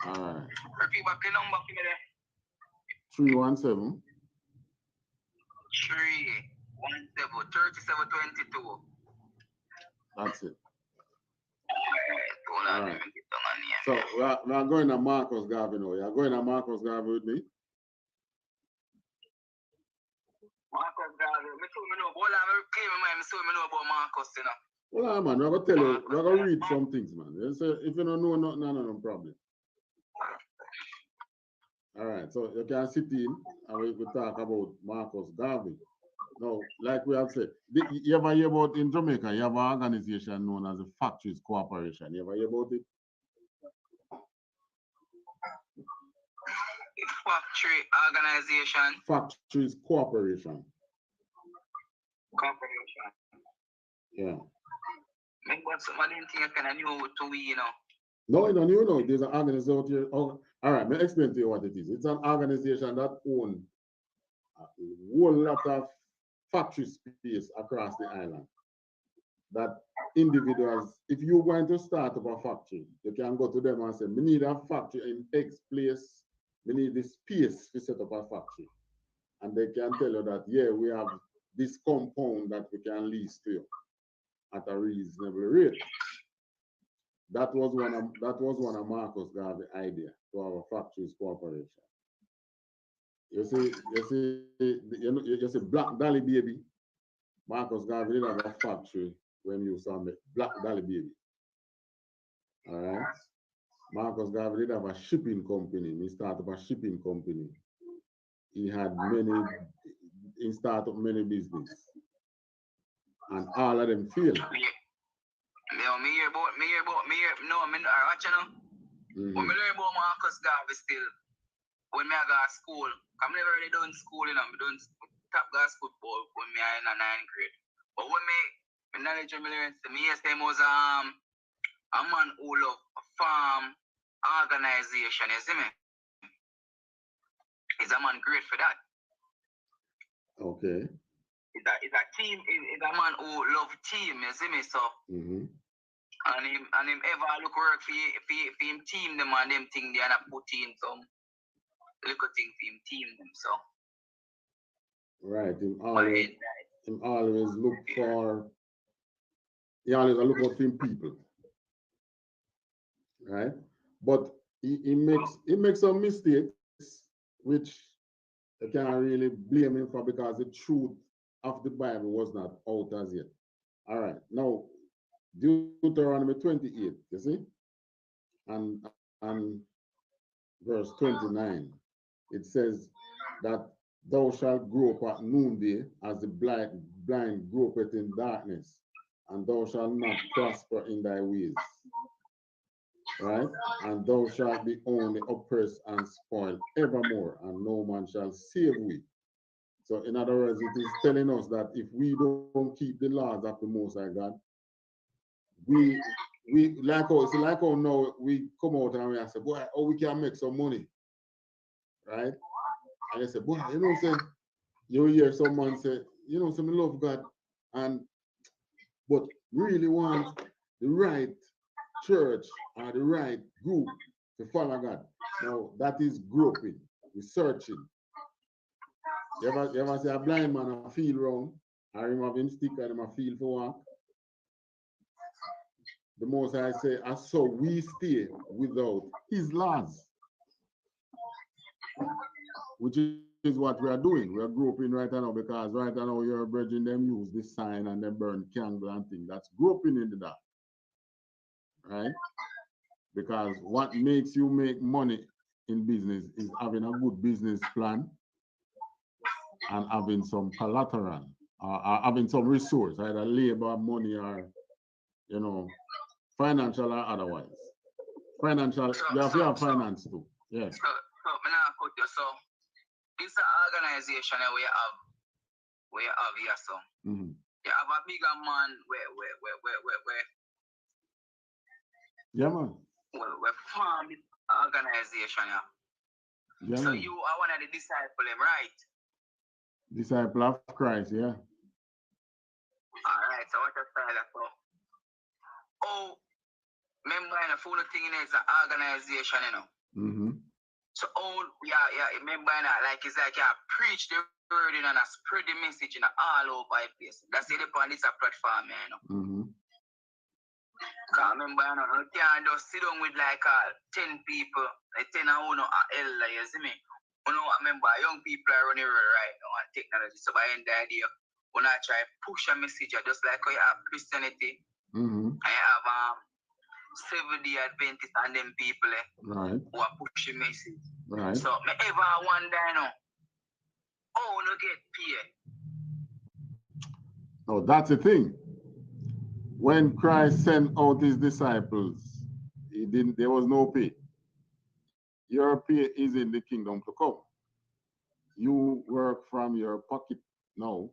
All right. Repeat back the number for me there. 317. 3722. That's it. All right. So we are going to Marcus Garvey now. You are going to Marcus Garvey with me? Marcus Garvey. Me know about Marcus, you know. Well, man, we're going to tell you, we're going to read some things, man. If you don't know nothing, no problem. All right, so you can sit in and we talk about Marcus Garvey. Now, like we have said, you ever hear about in Jamaica, you have an organization known as the Factories Corporation. You ever hear about it? Factory organization. Factories Corporation. Corporation. Yeah. Maybe some of them things kind of new to we, you know. No, you don't you know. There's an organization. Oh, all right, let me explain to you what it is. It's an organization that owns a whole lot of factory space across the island. That individuals, if you're going to start up a factory, you can go to them and say, we need a factory in X place, we need this space to set up a factory. And they can tell you that, yeah, we have this compound that we can lease to you at a reasonable rate. That was one of Marcus Garvey's idea to have a factories corporation. You see, Black Dolly Baby. Marcus Garvey did have a factory when you saw me, Black Dolly Baby. All right. Marcus Garvey did have a shipping company. He started up a shipping company. He started many business. And all of them failed. Me hear about, no, me, watch you know. When me learn about Marcus Garvey still, when me I go to school, I never really done school, you know, me done top gas football when me I in a 9th grade. But when me knowledge me learn, me yes, them was a man who love farm organization, you see me? He's a man great for that. Okay. It's a team, it's a man who love team, you see me? So and him ever look work for him team them and them thing they and put in some little thing for him team them, so right. Him always look for he always look out for him people. Right? But he makes some mistakes which you can't really blame him for because the truth of the Bible was not out as yet. All right. Now Deuteronomy 28, you see? And verse 29, it says that thou shalt grope at noonday as the blind gropeth in darkness, and thou shalt not prosper in thy ways. Right? And thou shalt be only oppressed and spoiled evermore, and no man shall save we. So in other words, it is telling us that if we don't keep the laws of the Most High God, we like how now we come out and we say, boy, oh, we can make some money, right? And you say, boy, you know, say you hear someone say, you know, some love God, but really want the right church or the right group to follow God. Now that is groping, researching. You ever see a blind man a feel wrong, or him have him stick and him a feel for walk? The Most I say, and so we stay without his laws, which is what we are doing. We are groping right now because right now your brethren them use this sign and them burn candle and thing. That's groping in the dark, right? Because what makes you make money in business is having a good business plan and having some collateral or having some resource, either labor, money, or you know, financial or otherwise. Financial, you have to have finance too. Yes. So this organization we have here, so you have a bigger man where yeah, man. We form this organization, yeah. Yeah, so man. You are one of the disciples, right? Disciple of Christ, yeah. All right, so what I say that for? Oh, remember in the full thing is an organization, you know. So remember like it's like you preach the word and spread the message in all over the place. That's it upon this platform, you know. Cause remember, you can't just sit down with like 10 people, like 10 elder, you see me? You know, remember, young people are running right now on technology. So by the end of the day, when I try push a message, just like how you have Christianity, I have Seventh-day Adventists and them people who are pushing message. Right. So me ever wonder, you know, how no get paid. No, that's the thing. When Christ sent out his disciples, he didn't. There was no pay. Your pay is in the kingdom to come. You work from your pocket now.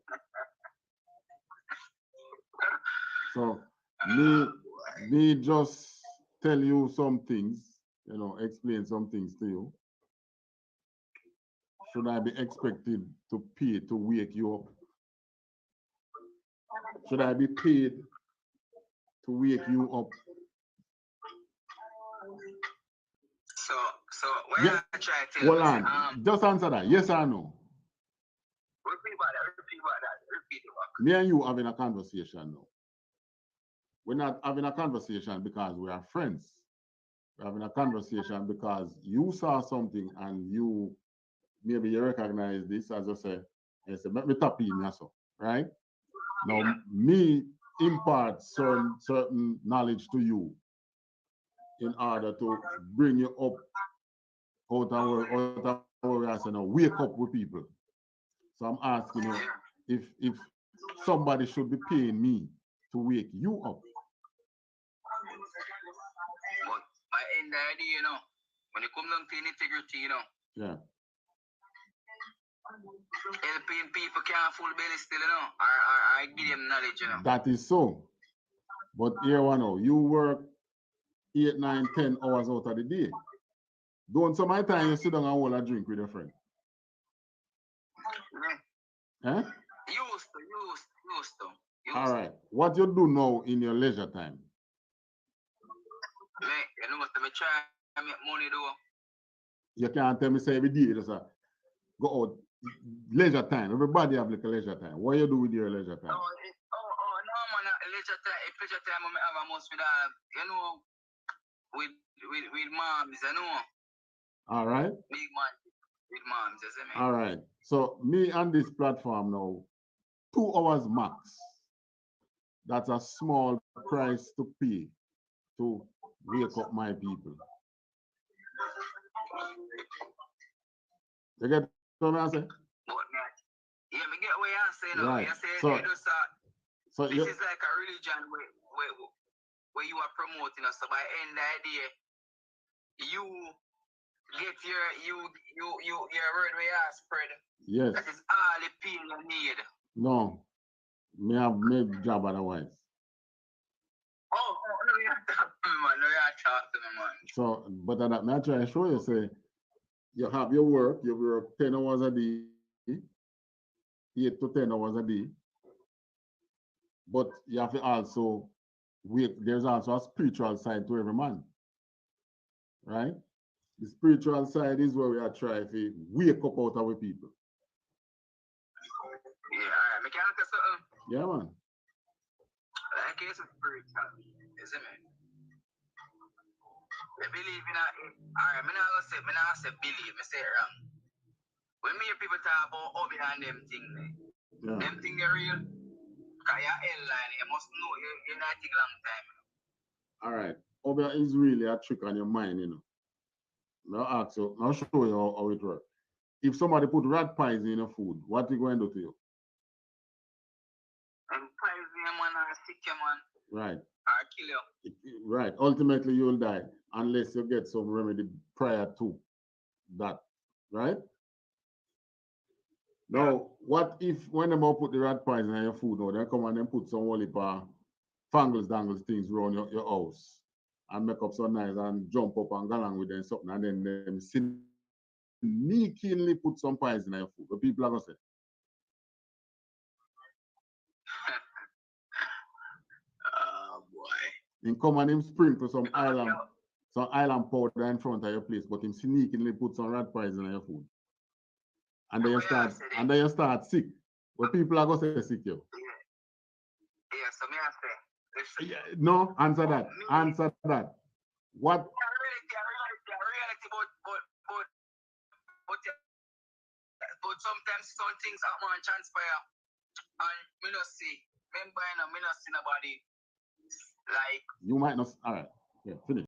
So me just tell you some things, you know, explain some things to you. Should I be expected to pay to wake you up? Should I be paid to wake you up? So when Yeah. I try to tell Hold you, on. Just answer that. Yes or no? repeat about that, repeat it back. Me and you having a conversation now. We're not having a conversation because we are friends. We're having a conversation because you saw something and you maybe you recognize this as I say, let me tap in here, so right? Now Yeah. me impart certain knowledge to you in order to bring you up out of where we are saying now, wake up with people. So I'm asking you if somebody should be paying me to wake you up. But my end idea, you know, when it comes down to integrity, you know, Yeah. helping people can't full belly still, you know, I give them knowledge, you know. That is so. But here one now, you work 8, 9, 10 hours out of the day. Don't some of the time you sit down and hold a drink with your friend. Yeah. Eh? Used to. All right. What you do now in your leisure time? Me, you know what I try to make money though. You can't tell me say every day just go out leisure time. Everybody have like a leisure time. What you do with your leisure time? No, man, leisure time I have a must with you know, with moms, you know. All right. Big man with moms, you see me? All right. So me on this platform now, 2 hours max. That's a small price to pay to wake up my people. You get what I say? Yeah, me get what you're saying. Right. You say So, this is like a religion where you are promoting us. So by end of the day, you get your word where you are spread. yes. That is all the people you need. No. Me have made job otherwise. Oh, no, you're talking to me, man. No, you're talking to me, man. So, but that me I try to show you, say, you have your work, you work 10 hours a day, 8 to 10 hours a day. But you have to also wake, there's also a spiritual side to every man. Right? The spiritual side is where we are trying to wake up out of our people. Yeah, alright. Me can tell something. Yeah, man. Like it's spiritual. You see me? I believe in alright, me not say believe, me say it wrong. When me hear people talk about Obi and them things, them things are real. Cause you're airline, you must know you're not take long time. All right. Obi is really a trick on your mind, you know. Now ask you, I'll show you how it works. If somebody put rat pies in your food, what are you going to do to you? And poison you, man, or sick you, man. Right. Or kill you. Right. Ultimately, you'll die unless you get some remedy prior to that. Right? Now, what if when they put the rat pies in your food, now they come and then put some whole heap of fangles, dangles things around your house and make up so nice and jump up and go along with them something and then them sneakily put some pies in your food. The people are going to say, Oh, boy. and come and him sprinkle some island powder in front of your place, but him sneakily put some rat pies in your food. And then you start sick. But people are going to say sick you. Yeah, so me I say. Yeah, no, answer that. Answer that. What? Reality, but sometimes some things happen and transpire, and me not see. Remember, me not see nobody like. You might not. All right. Yeah, finish.